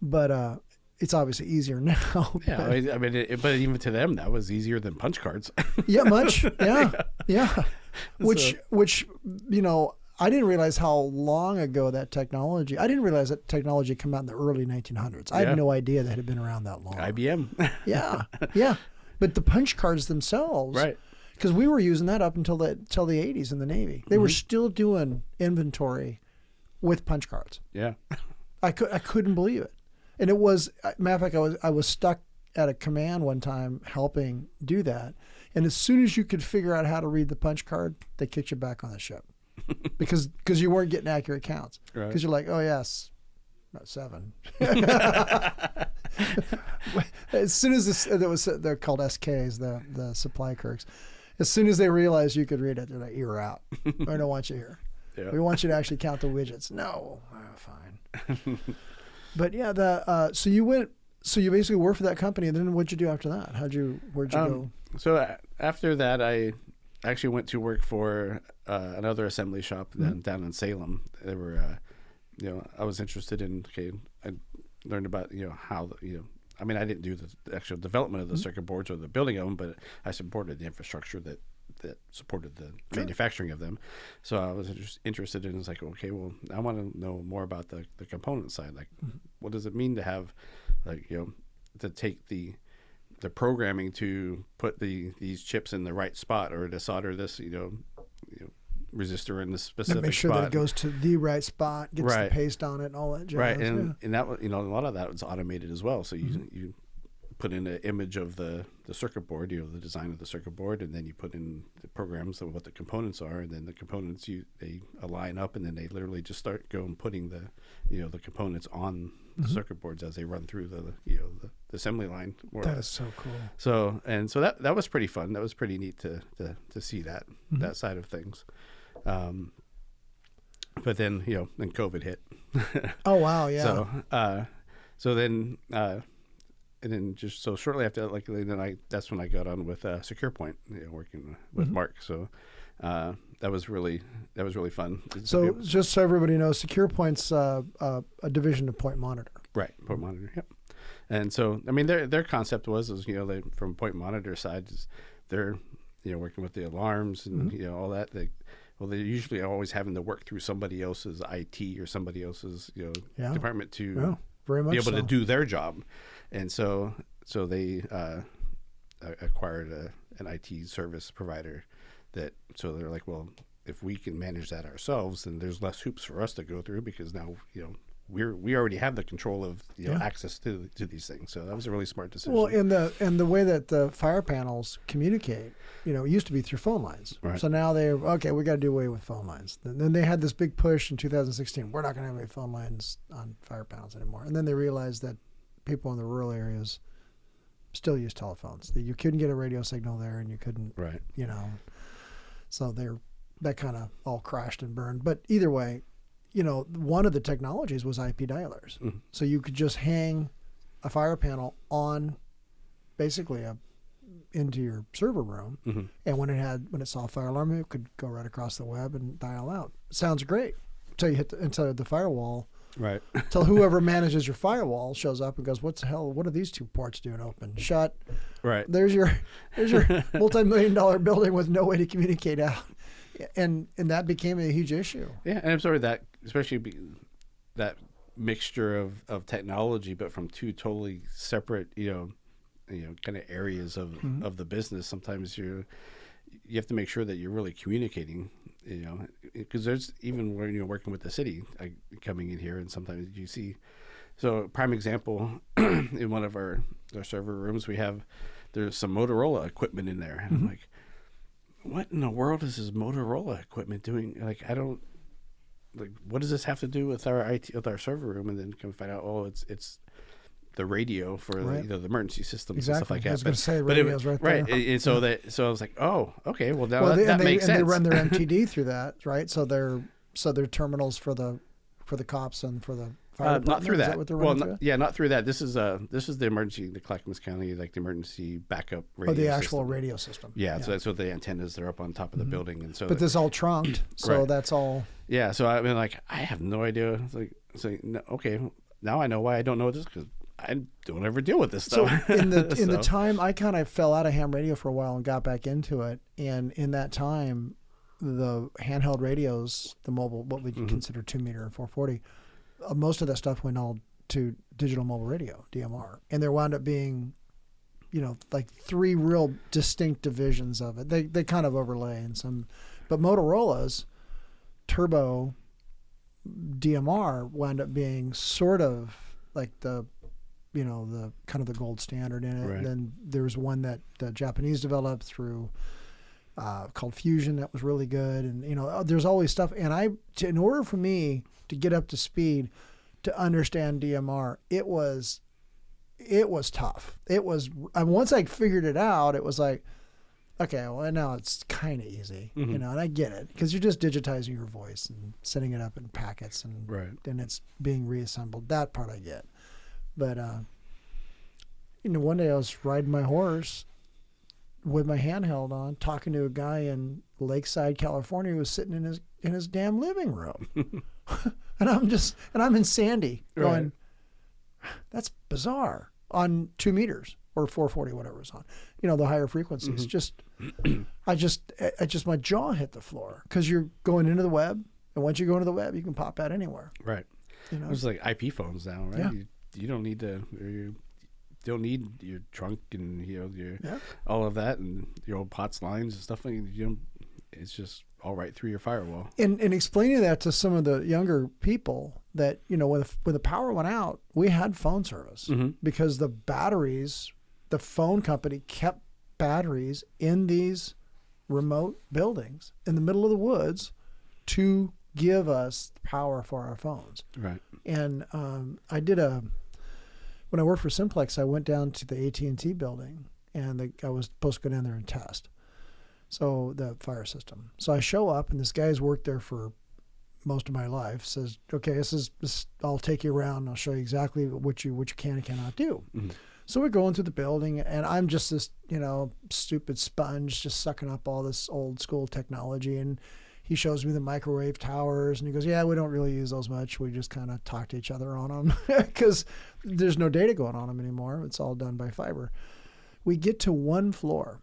but it's obviously easier now. Yeah, I mean, but even to them, that was easier than punch cards. Yeah, much. Yeah. Which I didn't realize how long ago that technology. I didn't realize that technology came out in the early 1900s. I had no idea that it had been around that long. IBM. Yeah. But the punch cards themselves, right? Because we were using that up until the 80s in the Navy. They were still doing inventory with punch cards. Yeah. I couldn't believe it. And it was, matter of fact, I was stuck at a command one time helping do that. And as soon as you could figure out how to read the punch card, they kicked you back on the ship because you weren't getting accurate counts. Because you're like, oh yes, not 7. As soon as they're called SKs, the supply clerks. As soon as they realized you could read it, they're like, you're out. We don't want you here. Yeah. We want you to actually count the widgets. No, fine. But yeah, so you basically worked for that company, and then what'd you do after that? Where'd you go? So after that, I actually went to work for another assembly shop down in Salem. They were, I was interested in. I learned about how I mean, I didn't do the actual development of the circuit boards or the building of them, but I supported the infrastructure that supported the manufacturing of them. So I was interested in, it's like, okay, well, I want to know more about the component side. Like, what does it mean to have, like, to take the programming to put these chips in the right spot, or to solder this, resistor in the specific spot. Make sure that it goes to the right spot, gets the paste on it, and all that jazz. Right, and that, a lot of that was automated as well. So you put in an image of the circuit board, the design of the circuit board, and then you put in the programs of what the components are, and then the components they align up, and then they literally just start putting the components on the circuit boards as they run through the assembly line. That is so cool. So that was pretty fun. That was pretty neat to see that side of things. But then then COVID hit. Oh wow, yeah. So then and then just so shortly after that, that's when I got on with Secure Point, working with Mark. So that was really fun. So just so everybody knows, Secure Point's a division of Point Monitor. Right, Point Monitor. Yep. And so I mean, their concept was they, from Point Monitor side, they're working with the alarms and all that. They're usually always having to work through somebody else's IT or somebody else's department to very much be able to do their job. And so they acquired an IT service provider so they're like, well, if we can manage that ourselves, then there's less hoops for us to go through, because now we already have the control of access to these things. So that was a really smart decision. Well, and the way that the fire panels communicate, it used to be through phone lines. Right. So now we got to do away with phone lines. Then they had this big push in 2016. We're not going to have any phone lines on fire panels anymore. And then they realized that people in the rural areas still use telephones. You couldn't get a radio signal there, and you couldn't, so that kind of all crashed and burned. But either way, one of the technologies was IP dialers. So you could just hang a fire panel on basically into your server room, and when it saw a fire alarm, it could go right across the web and dial out. Sounds great until you hit into the firewall. Right. Until whoever manages your firewall shows up and goes, "What the hell? What are these two ports doing open? Shut." Right. There's your multi-million-dollar building with no way to communicate out, and that became a huge issue. Yeah, and I'm sorry that, especially that mixture of technology, but from two totally separate, kind of areas of the business. Sometimes you have to make sure that you're really communicating. Because there's, even when you're working with the city, coming in here, and sometimes you see. So prime example, in one of our server rooms, there's some Motorola equipment in there, and I'm like, what in the world is this Motorola equipment doing? Like, I don't, what does this have to do with our IT, with our server room? And then come find out, it's the radio for the emergency systems and stuff like that. I was going to say radio's right there. Right, and so I was like, oh, okay, well now that makes sense. And they run their MTD through that, right? So they're terminals for the cops and for the fire department. Not through that. Is that what they're running through? Not through that. This is the emergency, the Clackamas County, like the emergency backup radio. Oh, the actual system. radio system. Yeah, so that's what the antennas, they're up on top of the building, and so. But this is all trunked, so that's all. Yeah, so I mean, I have no idea. Okay, now I know why I don't know this, because I don't ever deal with this stuff. So in the time, I kind of fell out of ham radio for a while and got back into it. And in that time, the handheld radios, the mobile, what we consider 2-meter and 440, most of that stuff went all to digital mobile radio, DMR. And there wound up being, like 3 real distinct divisions of it. They kind of overlay in some, but Motorola's turbo DMR wound up being sort of like the the kind of the gold standard in it. Right. And then there was one that the Japanese developed through called Fusion that was really good. And there's always stuff. And in order for me to get up to speed to understand DMR, it was tough. And once I figured it out, it was like, okay, well, now it's kind of easy, and I get it because you're just digitizing your voice and setting it up in packets, and then it's being reassembled. That part I get. But, one day I was riding my horse with my handheld on, talking to a guy in Lakeside, California, who was sitting in his damn living room. And I'm in Sandy going, that's bizarre, on 2 meters or 440, whatever it was on, the higher frequencies. I just, my jaw hit the floor because you're going into the web. And once you go into the web, you can pop out anywhere. Right. It's like IP phones now, right? Yeah. You don't need you don't need your trunk and your all of that and your old POTS lines and stuff. It's just all right through your firewall. And explaining that to some of the younger people that when the power went out, we had phone service because the batteries, the phone company kept batteries in these remote buildings in the middle of the woods to give us power for our phones. Right. And when I worked for Simplex, I went down to the AT&T building, and I was supposed to go down there and test. So the fire system. So I show up, and this guy's worked there for most of my life. Says, "Okay, this. I'll take you around. And I'll show you exactly what you can and cannot do." So we're going through the building, and I'm just this stupid sponge, just sucking up all this old school technology. And he shows me the microwave towers, and he goes, "Yeah, we don't really use those much. We just kind of talk to each other on them because there's no data going on them anymore. It's all done by fiber." We get to one floor,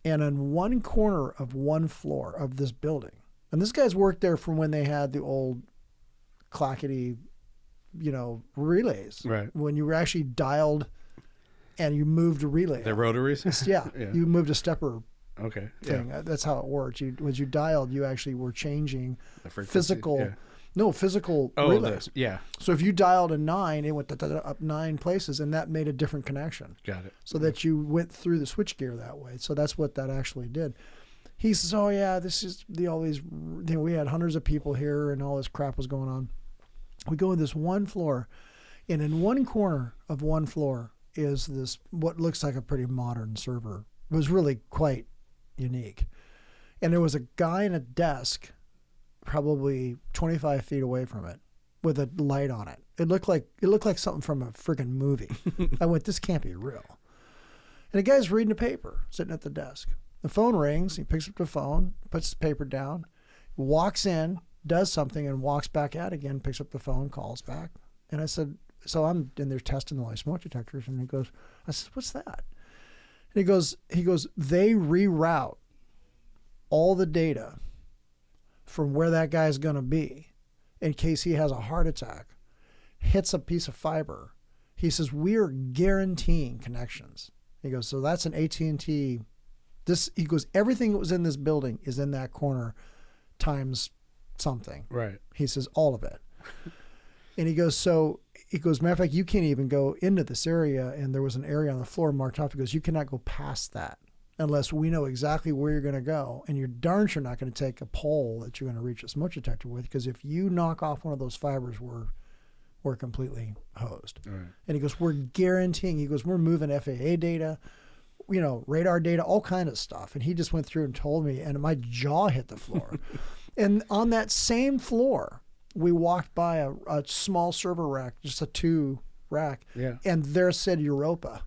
and on one corner of one floor of this building, and this guy's worked there from when they had the old clackety, relays. Right. When you were actually dialed and you moved a relay. The rotaries? Yeah. You moved a stepper thing. Yeah. That's how it worked. When you dialed, you actually were changing the physical relays. So if you dialed a 9, it went up 9 places, and that made a different connection. Got it. So that you went through the switchgear that way. So that's what that actually did. He says, "Oh yeah, this is all these. We had hundreds of people here, and all this crap was going on." We go in this one floor, and in one corner of one floor is this what looks like a pretty modern server. It was really quite unique, and there was a guy in a desk probably 25 feet away from it with a light on it. It looked like something from a friggin' movie. I went, this can't be real. And the guy's reading a paper sitting at the desk. The phone rings. He picks up the phone, puts the paper down, walks in, does something, and walks back out again, picks up the phone, calls back. And I said, so I'm in there testing all my smoke detectors. And I said, "What's that?" And he goes, "They reroute all the data from where that guy's going to be in case he has a heart attack, hits a piece of fiber." He says, "We are guaranteeing connections." He goes, "So that's an AT&T. He goes, everything that was in this building is in that corner times something." Right. He says, "All of it." And he goes, matter of fact, you can't even go into this area. And there was an area on the floor marked off. He goes, "You cannot go past that unless we know exactly where you're going to go. And you're darn sure not going to take a pole that you're going to reach a smoke detector with, because if you knock off one of those fibers, we're completely hosed." Right. And he goes, "We're guaranteeing." He goes, "We're moving FAA data, radar data, all kind of stuff." And he just went through and told me, and my jaw hit the floor. And on that same floor, we walked by a small server rack, just a 2 rack, and there said Europa.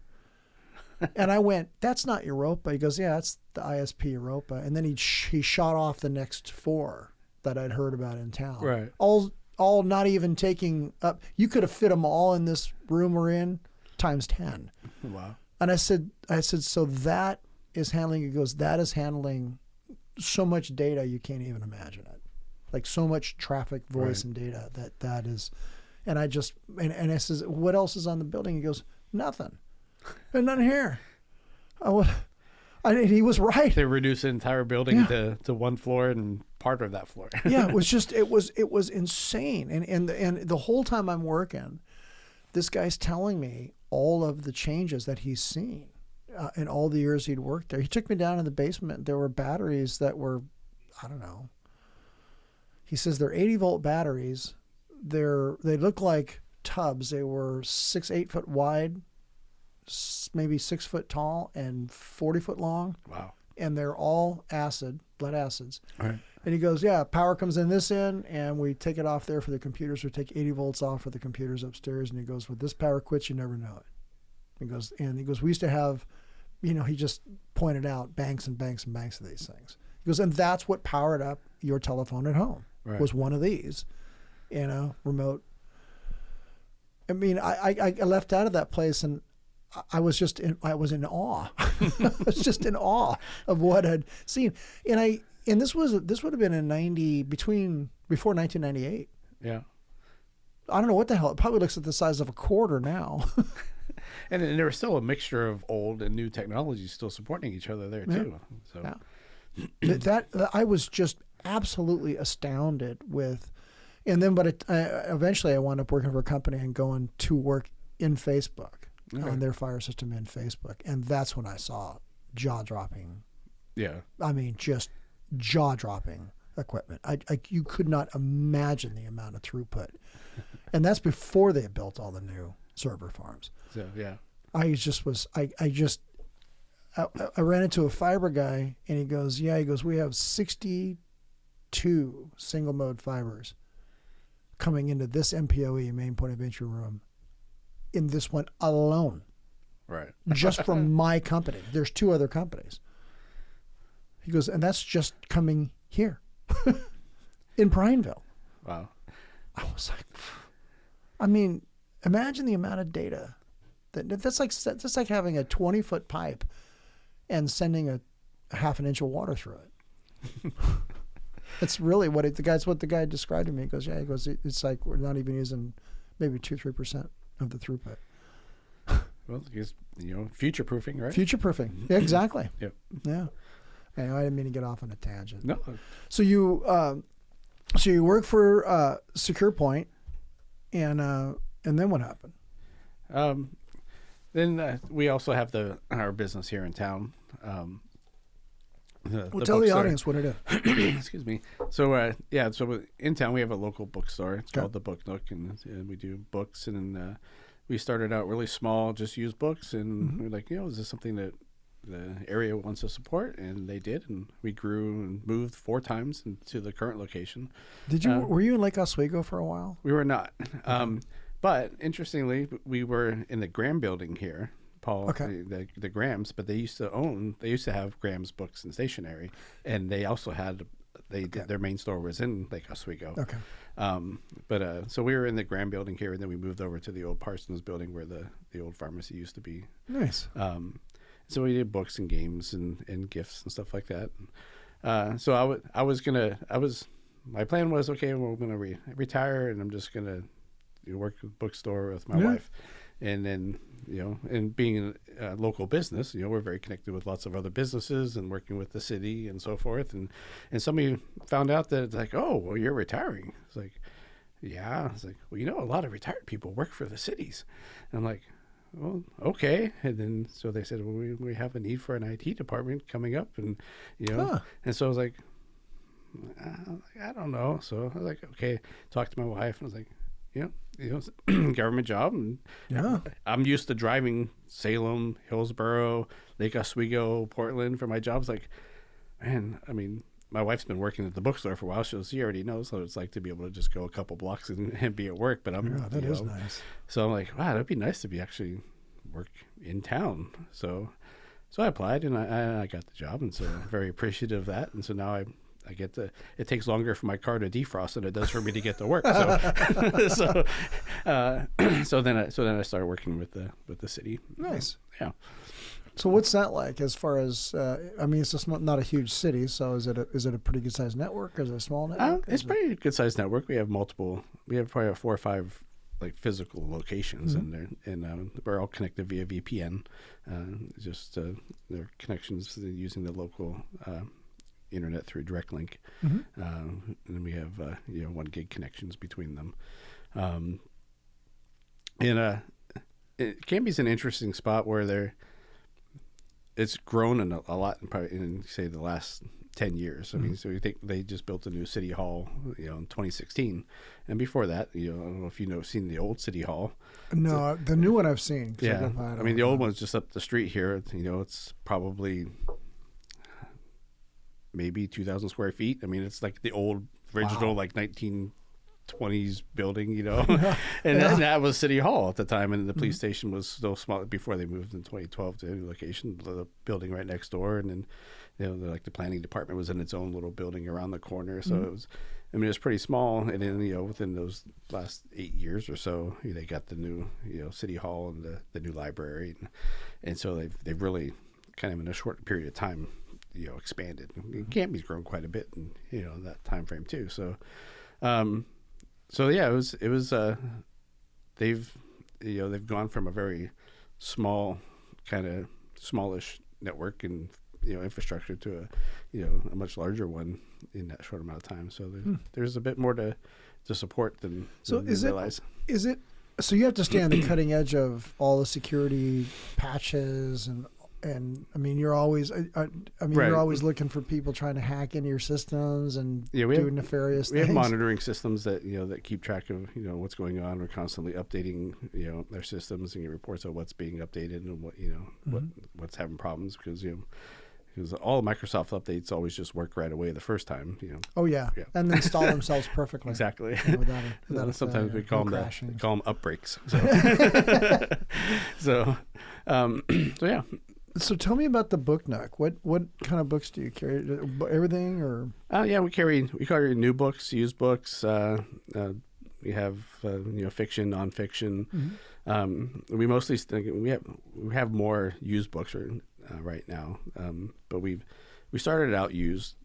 And I went, "That's not Europa." He goes, "Yeah, that's the ISP Europa." And then he shot off the next 4 that I'd heard about in town. Right. All not even taking up. You could have fit them all in this room we're in times 10. Wow. And I said, "So that is handling," he goes, "that is handling so much data you can't even imagine it. Like so much traffic, voice, and data that is." And I just, and I says, "What else is on the building?" He goes, "Nothing. There's nothing here." He was right. They reduced the entire building to one floor and part of that floor. Yeah, it was insane. And the whole time I'm working, this guy's telling me all of the changes that he's seen in all the years he'd worked there. He took me down in the basement. There were batteries that were, I don't know. He says they're 80-volt batteries. They look like tubs. They were 8 foot wide, maybe 6 foot tall, and 40 foot long. Wow. And they're all blood acids. All right. And he goes, yeah, power comes in this end, and we take it off there for the computers. We take 80 volts off for the computers upstairs. And he goes, when this power quits, you never know it. He goes, we used to have, he just pointed out banks and banks and banks of these things. He goes, and that's what powered up your telephone at home, was one of these, remote. I mean, I left out of that place, and I was in awe. I was just in awe of what I'd seen. And this would have been before 1998. Yeah. I don't know what the hell. It probably looks at the size of a quarter now. and there was still a mixture of old and new technologies still supporting each other there too. So that I was just absolutely astounded with. And then, eventually I wound up working for a company and going to work in Facebook on their fire system in Facebook. And that's when I saw jaw-dropping. Yeah. I mean, just jaw-dropping equipment. You could not imagine the amount of throughput. And that's before they built all the new server farms. So, yeah. I ran into a fiber guy, and he goes, we have 62 single mode fibers coming into this MPOE, main point of entry room, in this one alone. Right. Just from my company. There's 2 other companies. He goes, and that's just coming here in Prineville. Wow. I was like, I mean, imagine the amount of data that's like having a 20-foot pipe and sending a half an inch of water through it. That's really what the guy described to me. He goes, it's like we're not even using maybe 2-3% of the throughput. Well, it's, future proofing, right? Future proofing. Yeah, exactly. Yep. Yeah. Anyway, I didn't mean to get off on a tangent. No. So you work for Secure Point, and then what happened? Then we also have our business here in town. Tell the audience what it is. Excuse me. So so in town we have a local bookstore. It's called the Book Nook, and we do books. And we started out really small, just use books, and we're like, is this something that the area wants to support? And they did, and we grew and moved 4 times into the current location. Were you in Lake Oswego for a while? We were not. But interestingly, we were in the Graham building here, Paul, the Grahams, but they used to have Graham's Books and Stationery, and they also had, their main store was in Lake Oswego. Okay. So we were in the Graham building here, and then we moved over to the old Parsons building where the old pharmacy used to be. Nice. So we did books and games and gifts and stuff like that. So my plan was, okay, we're going to retire, and I'm just going to work at the bookstore with my wife. And then, and being a local business, we're very connected with lots of other businesses and working with the city and so forth. And somebody found out that it's like, oh, well, you're retiring. It's like, yeah. It's like, well, a lot of retired people work for the cities. And I'm like, well, okay. And then, so they said, well, we have a need for an IT department coming up. And, and so I was like, I don't know. So I was like, okay, talked to my wife, and I was like, it's a government job, and I'm used to driving Salem, Hillsborough, Lake Oswego, Portland for my jobs. Like, man, I mean, my wife's been working at the bookstore for a while, so she already knows what it's like to be able to just go a couple blocks and be at work. But that is nice. So I'm like, wow, that'd be nice to be actually work in town. So I applied, and I got the job, and so I'm very appreciative of that. And so now I get it takes longer for my car to defrost than it does for me to get to work. So then I started working with the city. Nice. Yeah. So what's that like as far as, it's just not a huge city. So is it a pretty good sized network, or is it a small network? It's pretty good sized network. We have probably 4 or 5 like physical locations, and we're all connected via VPN. Their connections using the local, internet through direct link, and then we have 1 gig connections between them, Canby's an interesting spot where it's grown a lot in say the last 10 years. I mean, so you think they just built a new city hall, in 2016, and before that, I don't know if seen the old city hall. No, the new one I've seen. Yeah, I mean the old one's just up the street here. It's probably maybe 2,000 square feet. I mean, it's like the old original like 1920s building, and that was City Hall at the time, and the police station was still small before they moved in 2012 to a new location, the building right next door, and then the planning department was in its own little building around the corner, so it was. I mean, it was pretty small, and then within those last 8 years or so, they got the new City Hall and the new library, and so they've really kind of in a short period of time expanded. Canby's grown quite a bit in that time frame too. So, yeah, it was they've gone from a very small kind of smallish network and infrastructure to a much larger one in that short amount of time. So there's a bit more to support than realize. Is it so you have to stay on the cutting edge of all the security patches and I mean, you're always you're always looking for people trying to hack into your systems and do nefarious things. We have monitoring systems that that keep track of what's going on. We're constantly updating their systems and get reports of what's being updated and what what's having problems because all Microsoft updates always just work right away the first time. Oh yeah, and they install themselves perfectly. Exactly. Without sometimes we call them upbreaks. So, so yeah. So tell me about the Book Nook. What kind of books do you carry? Everything or? Yeah, we carry new books, used books. We have fiction, nonfiction. We mostly we have more used books right now, but we started out used,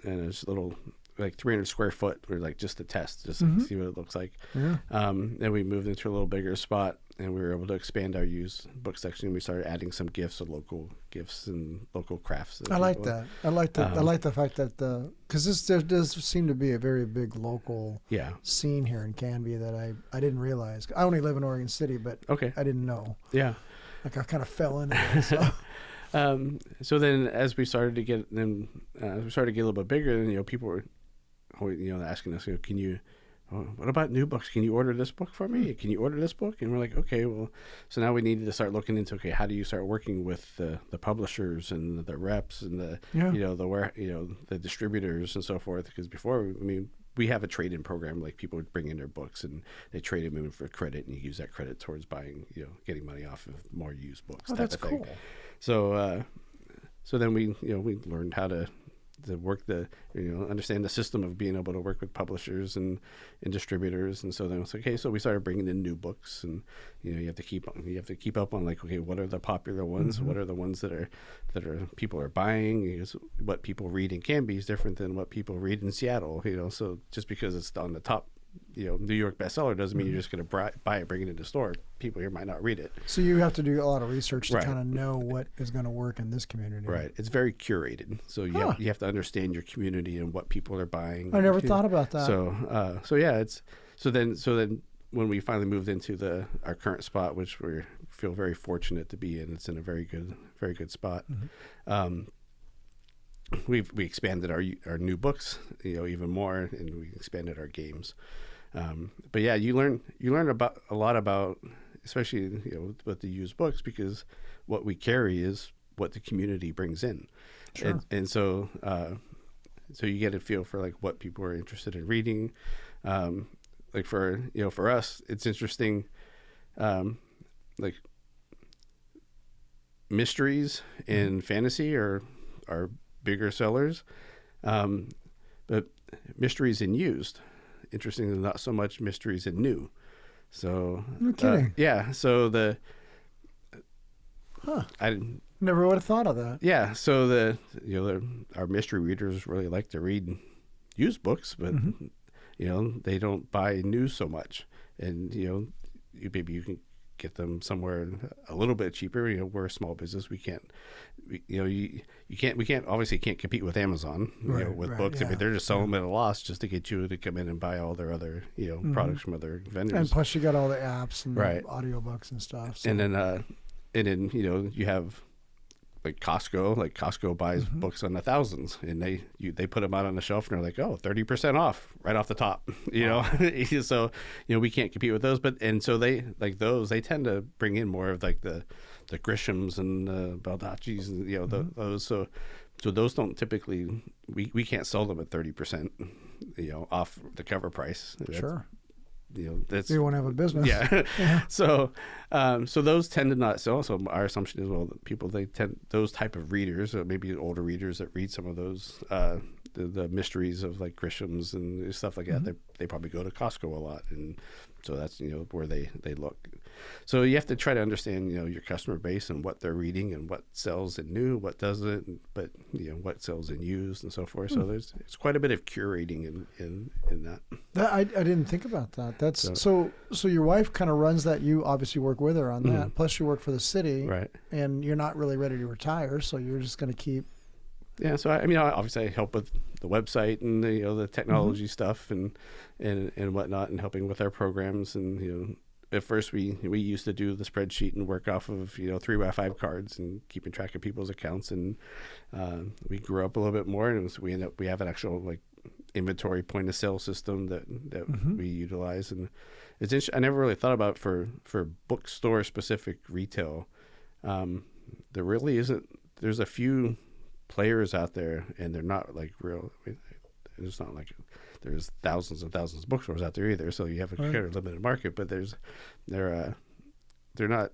and it's a little like 300 square foot or like just a test, just to see what it looks like. Yeah. Then we moved into a little bigger spot, and we were able to expand our used book section. We started adding some gifts of local gifts and local crafts. I like that. I like the fact that because there does seem to be a very big local scene here in Canby that I didn't realize. I only live in Oregon City, but I didn't know. Yeah, like I kind of fell into it. So. So then, as we started to get a little bit bigger, then people were, asking us, can you, what about new books? Can you order this book for me? Can you order this book? And we're like, okay, well, so now we needed to start looking into, how do you start working with the publishers and the reps and the distributors and so forth? Because before, we have a trade-in program, like people would bring in their books and they trade them in for credit, and you use that credit towards buying, getting money off of more used books. Oh, that's cool. So, so then we learned how to work understand the system of being able to work with publishers and distributors, and so then it's okay. So we started bringing in new books, and you have to keep up on what are the popular ones, what are the ones that are people are buying. Because what people read in Canby is different than what people read in Seattle. So just because it's on the top, New York bestseller doesn't mean you're just going to buy it, bring it into the store. People here might not read it. So you have to do a lot of research to kind of know what is going to work in this community. Right. It's very curated. So you have to understand your community and what people are buying. I never thought about that. So yeah, so then when we finally moved into our current spot, which we feel very fortunate to be in, it's in a very good spot. We expanded our new books, even more, and we expanded our games. But yeah, you learn a lot about, especially with the used books, because what we carry is what the community brings in, and so you get a feel for what people are interested in reading. For us, it's interesting, mysteries and fantasy are bigger sellers, but mysteries and used, interestingly, not so much mysteries and new. So no kidding. So I never would have thought of that. Yeah, so our mystery readers really like to read used books, but they don't buy new so much, and maybe you can get them somewhere a little bit cheaper. We're a small business. We can't obviously can't compete with Amazon with books. Yeah. I mean, they're just selling them at a loss just to get you to come in and buy all their other products from other vendors. And plus you got all the apps and Right. the audiobooks and stuff. So. And then you have like Costco. Like Costco buys books on the thousands, and they put them out on the shelf, and they're like, 30% off right off the top. So we can't compete with those. And so they tend to bring in more of like the Grishams and the Baldacci's and those. So those don't typically we can't sell them at 30% off the cover price. Sure. That's, you won't have a business. Yeah. So those tend to not sell. So our assumption is, well, that people, those type of readers, maybe older readers that read some of those, the mysteries of like Grisham's and stuff like that, they probably go to Costco a lot. And so that's, where they look. So you have to try to understand, your customer base and what they're reading and what sells in new, what doesn't, but, what sells in used and so forth. So there's quite a bit of curating in that. I didn't think about that. That's so your wife kind of runs that. You obviously work with her on that. Plus you work for the city, right? And you're not really ready to retire, so you're just going to keep. Yeah. So obviously I help with the website and the technology stuff and whatnot, and helping with our programs. And at first we used to do the spreadsheet and work off of 3x5 cards and keeping track of people's accounts. And we grew up a little bit more, and so we have an actual like inventory point of sale system that we utilize. And it's interesting. I never really thought about for bookstore specific retail. There really isn't. There's a few players out there, and they're not like real. It's not like there's thousands and thousands of bookstores out there either. So you have a kind of limited market, but they're not.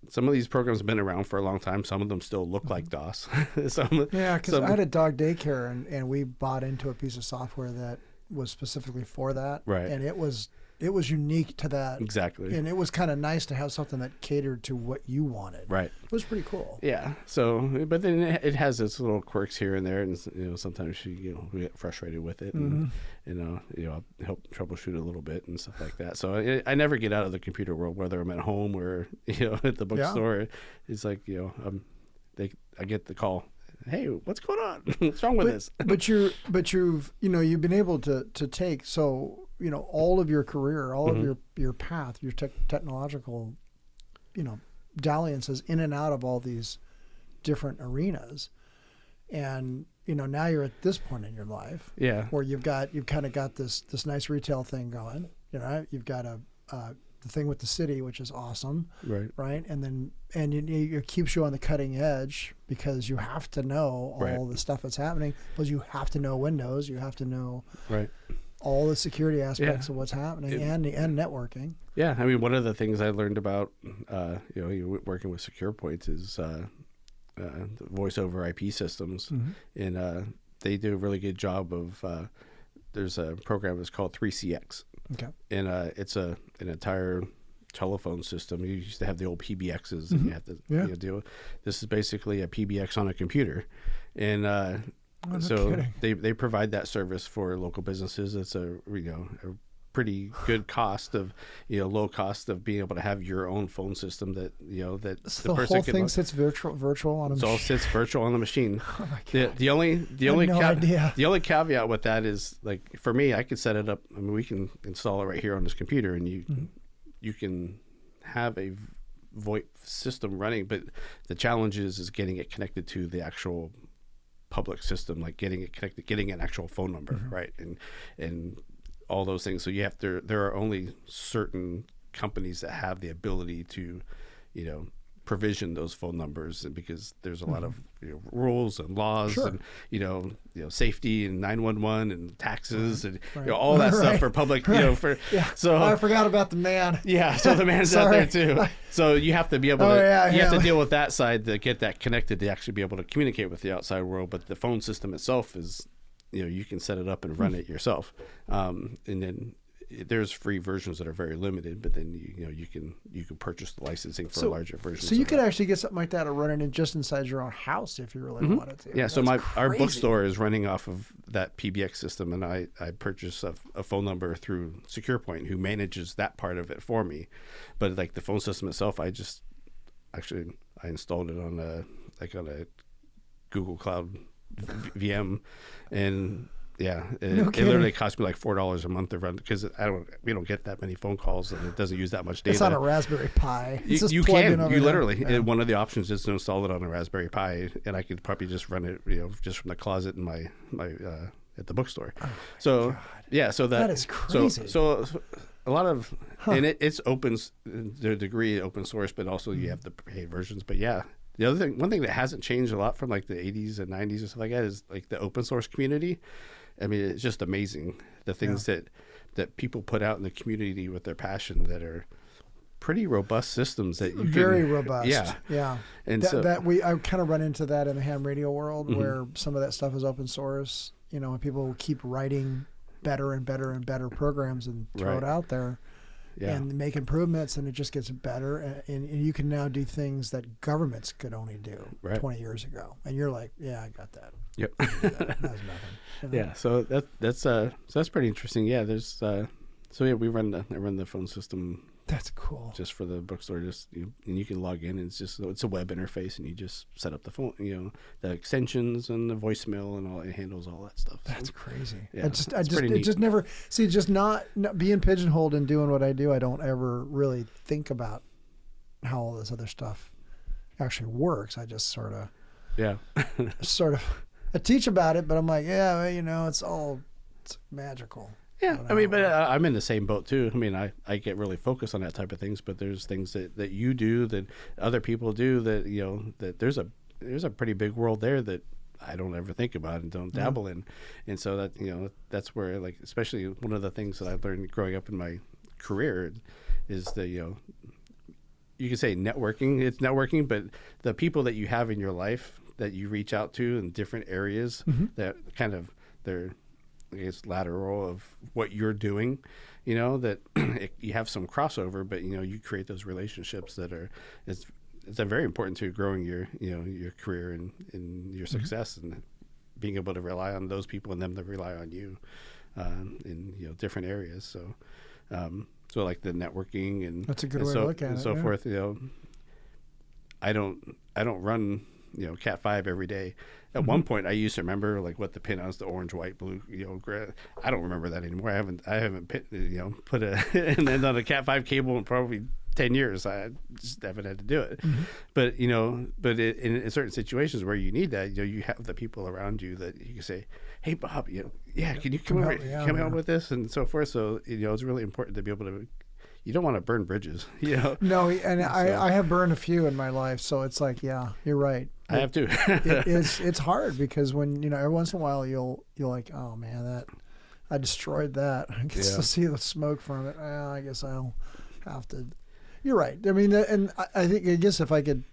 Some of these programs have been around for a long time. Some of them still look like DOS. Because I had a dog daycare, and we bought into a piece of software that was specifically for that. Right. And it was unique to that. Exactly. And it was kind of nice to have something that catered to what you wanted. Right. It was pretty cool. Yeah. So, but then it has its little quirks here and there, and sometimes we get frustrated with it, and I'll help troubleshoot a little bit and stuff like that. So I never get out of the computer world, whether I'm at home or at the bookstore. It's like I get the call. Hey, what's going on? What's wrong with this? But you've been able to take all of your career, all of your path, your technological, dalliances in and out of all these different arenas, and now you're at this point in your life, where you've kind of got this nice retail thing going. You've got the thing with the city, which is awesome, right? And then it keeps you on the cutting edge because you have to know all the stuff that's happening. Because you have to know Windows, you have to know all the security aspects of what's happening and networking. Yeah, I mean, one of the things I learned about working with Secure Points is the voice over IP systems, and they do a really good job of. There's a program that's called 3CX. Okay. And it's an entire telephone system. You used to have the old PBXs, and you have to deal with. This is basically a PBX on a computer, and they provide that service for local businesses. It's a pretty good cost of low cost of being able to have your own phone system that that so the person whole thing sits virtual on a machine. It all sits virtual on the machine. Oh my God. The only caveat with that is, like, for me, I could set it up. I mean, we can install it right here on this computer, and you can have a VoIP system running, but the challenge is getting it connected to the actual public system, like getting it connected, getting an actual phone number, right, and all those things. So there are only certain companies that have the ability to, provision those phone numbers, and because there's a lot of rules and laws and safety and 911 and taxes and all that stuff for public. So I forgot about the man. Yeah, so the man's out there too. So you have to be able to you have to deal with that side to get that connected to actually be able to communicate with the outside world. But the phone system itself is, you can set it up and run it yourself, and then there's free versions that are very limited, but then you can purchase the licensing for a larger version. So you could actually get something like that running just inside your own house if you really wanted to. Yeah. So our bookstore is running off of that PBX system, and I purchased a phone number through SecurePoint, who manages that part of it for me. But like the phone system itself, I installed it on a Google Cloud VM, and it literally cost me like $4 a month to run, because we don't get that many phone calls, and it doesn't use that much data. It's on a Raspberry Pi. You literally one of the options is to install it on a Raspberry Pi, and I could probably just run it, just from the closet in my at the bookstore. So that is crazy. So a lot of and it's open, the degree open source, but also you have the paid versions. But one thing that hasn't changed a lot from like the 80s and 90s and stuff like that is like the open source community. I mean, it's just amazing the things that people put out in the community with their passion, that are pretty robust systems that you very robust. Yeah. And I kind of run into that in the ham radio world, where some of that stuff is open source, and people keep writing better and better and better programs and throw it out there. Yeah. And make improvements, and it just gets better. And you can now do things that governments could only do 20 years ago. And you're like, yeah, I got that. Yep. That was nothing. Yeah. So that's pretty interesting. Yeah. There's I run the phone system. That's cool. Just for the bookstore, and you can log in, and it's a web interface, and you just set up the phone, the extensions and the voicemail and all. It handles all that stuff. That's crazy. Yeah, just not being pigeonholed and doing what I do. I don't ever really think about how all this other stuff actually works. I just sort of I teach about it, but I'm like, it's magical. Yeah, but I'm in the same boat too. I mean, I get really focused on that type of things, but there's things that you do, that other people do, that that there's a pretty big world there that I don't ever think about and don't dabble in, and so that that's where, like, especially one of the things that I've learned growing up in my career is that you can say networking. It's networking, but the people that you have in your life that you reach out to in different areas that kind of they're, I guess, lateral of what you're doing, that you have some crossover, but you create those relationships that are it's very important to growing your your career and your success, and being able to rely on those people and them to rely on you in different areas. So so like the networking and that's a good way to look at it, so forth. I don't run Cat 5 every day. At one point, I used to remember like what the pin was, the orange, white, blue, I don't remember that anymore. I haven't put a and then on a Cat 5 cable in probably 10 years. I just haven't had to do it. But in certain situations where you need that, you have the people around you that you can say, "Hey, Bob, can you come help with this?" and so forth. So it's really important to be able to. You don't want to burn bridges, No, and I have burned a few in my life, so it's like, yeah, you're right. I have too. It's hard because when every once in a while you're like, oh man, that I destroyed that. I can still see the smoke from it. I guess I'll have to. You're right. I mean, and I guess if I could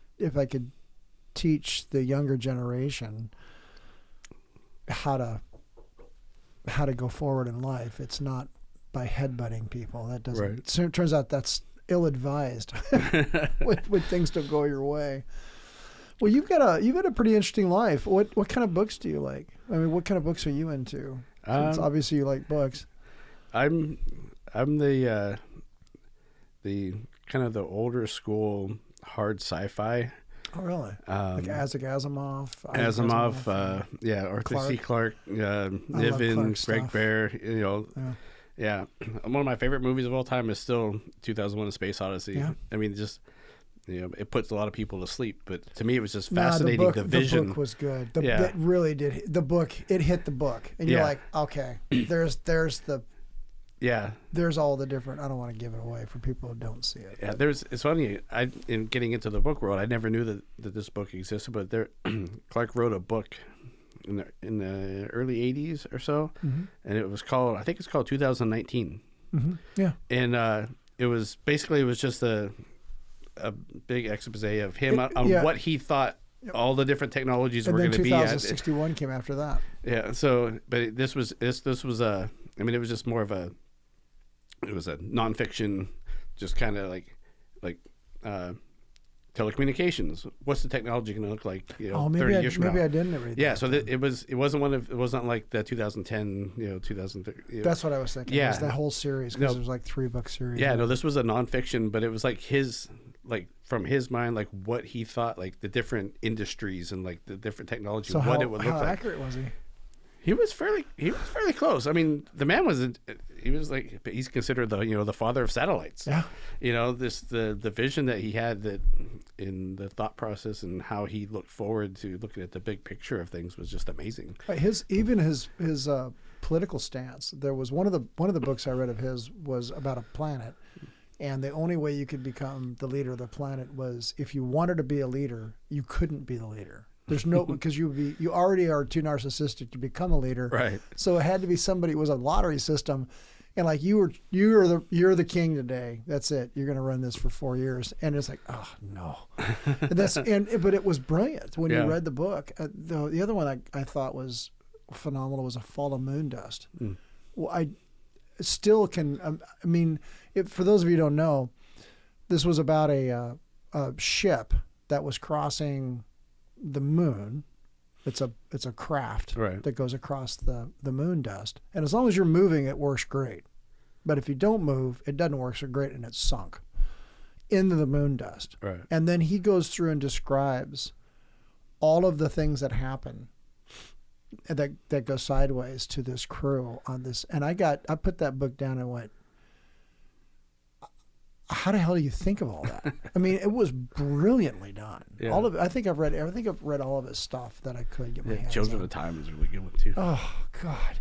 teach the younger generation how to go forward in life, it's not by headbutting people. That doesn't. Right. So it turns out that's ill-advised when things don't go your way. Well, you've got a pretty interesting life. What kind of books do you like? I mean, what kind of books are you into? Since obviously you like books. I'm the kind of the older school hard sci-fi. Oh, really? Like Isaac Asimov? Arthur C. Clarke, Niven, Greg Bear, Yeah. One of my favorite movies of all time is still 2001: A Space Odyssey. Yeah. I mean, just it puts a lot of people to sleep, but to me it was just fascinating. The vision. The book was good. It really did. The book, it hit the book, and you're like, okay, there's all the different. I don't want to give it away for people who don't see it. Yeah, it's funny. In getting into the book world, I never knew that this book existed, but Clarke wrote a book in the early 80s or so, and it was called, I think it's called 2019. Yeah. And it was just a big expose of him on what he thought all the different technologies were going to be at. 2061 came after that. Yeah. So, but this was it was just more of it was a nonfiction, just kind of like telecommunications. What's the technology going to look like? 30 maybe years from now. maybe I didn't read. Yeah, that. so it wasn't like the 2010, 2030. That's what I was thinking. Yeah. Was that whole series, because it was like 3-book series. Yeah, no, this was a nonfiction, but it was like from his mind, like what he thought, like the different industries and like the different technology, So what it would look how like. accurate was he? He was fairly close. I mean, the man he's considered the father of satellites. Yeah. The vision that he had, that in the thought process and how he looked forward to looking at the big picture of things was just amazing. His political stance. There was one of the books I read of his was about a planet, and the only way you could become the leader of the planet was if you wanted to be a leader, you couldn't be the leader. There's no, because you already are too narcissistic to become a leader. Right. So it had to be somebody. It was a lottery system, and like you're the king today. That's it. You're going to run this for 4 years, and it's like, oh no. But it was brilliant when you read the book. The other one I thought was phenomenal was A Fall of Moon Dust. Well, I still can. I mean, for those of you who don't know, this was about a ship that was crossing the moon. It's a craft that goes across the moon dust, and as long as you're moving, it works great. But if you don't move, it doesn't work so great, and it's sunk into the moon dust. Right. And then he goes through and describes all of the things that happen that go sideways to this crew on this. And I put that book down and went, how the hell do you think of all that? I mean, it was brilliantly done. Yeah. All of it. I think I've read all of his stuff that I could get my hands Children on. of Time is a really good one too. Oh God.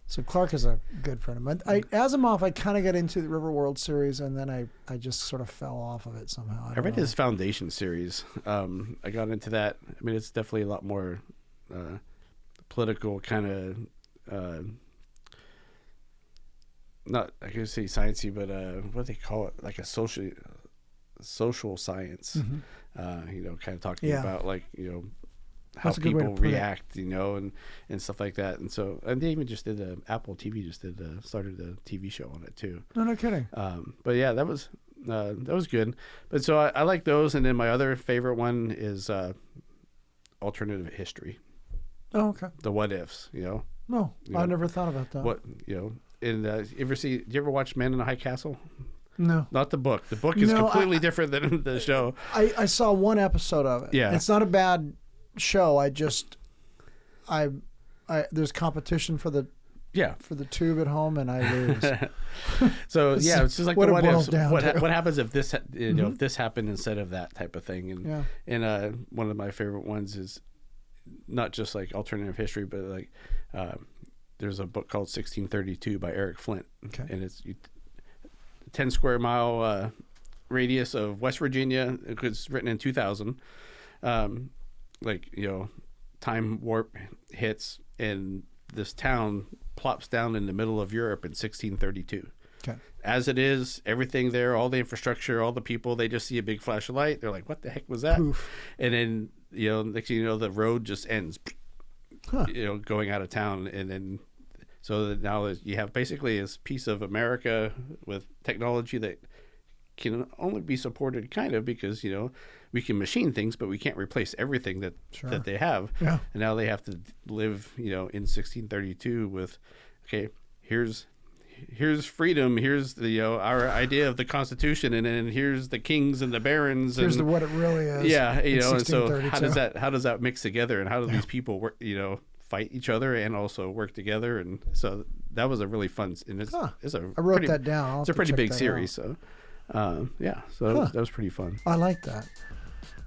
So Clark is a good friend of mine. Asimov, I kind of got into the River World series, and then I just sort of fell off of it somehow. I read his Foundation series. I got into that. I mean, it's definitely a lot more political kind of. Not, I could say sciencey, but what do they call it? Like a social science. Mm-hmm. Kind of talking about how That's a good way to people put it. react, and stuff like that. And so, and they even just did Apple TV started a TV show on it too. No kidding. But yeah, that was good. But so I like those, and then my other favorite one is alternative history. Oh, okay. The what ifs, No, I never thought about that. What and do you ever watch Man in a High Castle? No. Not the book. The book is completely different than the show. I saw one episode of it. Yeah. It's not a bad show. There's competition for the tube at home, and I lose. So yeah, it's just like what the it what boils ifs. down to. What happens if this if this happened instead of that type of thing? And one of my favorite ones is not just like alternative history, but like there's a book called 1632 by Eric Flint. Okay. And it's 10 square mile radius of West Virginia. It was written in 2000. Time warp hits and this town plops down in the middle of Europe in 1632. Okay. As it is, everything there, all the infrastructure, all the people, they just see a big flash of light. They're like, what the heck was that? Poof. And then, next thing you know, the road just ends, going out of town. And then, so that now you have basically this piece of America with technology that can only be supported kind of because, we can machine things, but we can't replace everything that they have. Yeah. And now they have to live, in 1632 with, okay, here's freedom. Here's the our idea of the Constitution, and then here's the kings and the barons. Here's and, what it really is. Yeah, and so how 1632. does that mix together, and how do these people work? Fight each other and also work together, and so that was a really fun. And it's I wrote that down. It's a pretty big series, so that was pretty fun. I like that.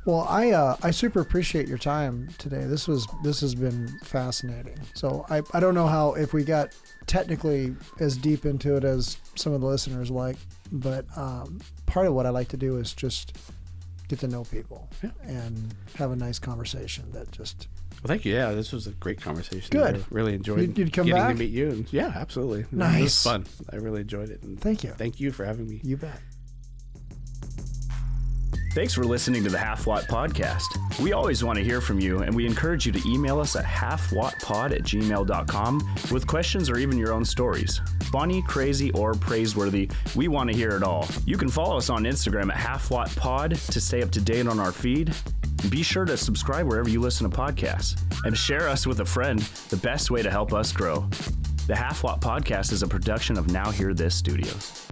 Well, I super appreciate your time today. This has been fascinating. So I don't know if we got technically as deep into it as some of the listeners like, but part of what I like to do is just get to know people and have a nice conversation that just. Well, thank you. Yeah, this was a great conversation. Good. I really enjoyed You'd come getting back? to meet you. And yeah, absolutely. Nice. It was fun. I really enjoyed it. And Thank you. Thank you for having me. You bet. Thanks for listening to the Half-Watt Podcast. We always want to hear from you, and we encourage you to email us at halfwattpod@gmail.com with questions or even your own stories. Funny, crazy, or praiseworthy, we want to hear it all. You can follow us on Instagram at halfwattpod to stay up to date on our feed. Be sure to subscribe wherever you listen to podcasts, and share us with a friend, the best way to help us grow. The Half-Watt Podcast is a production of Now Hear This Studios.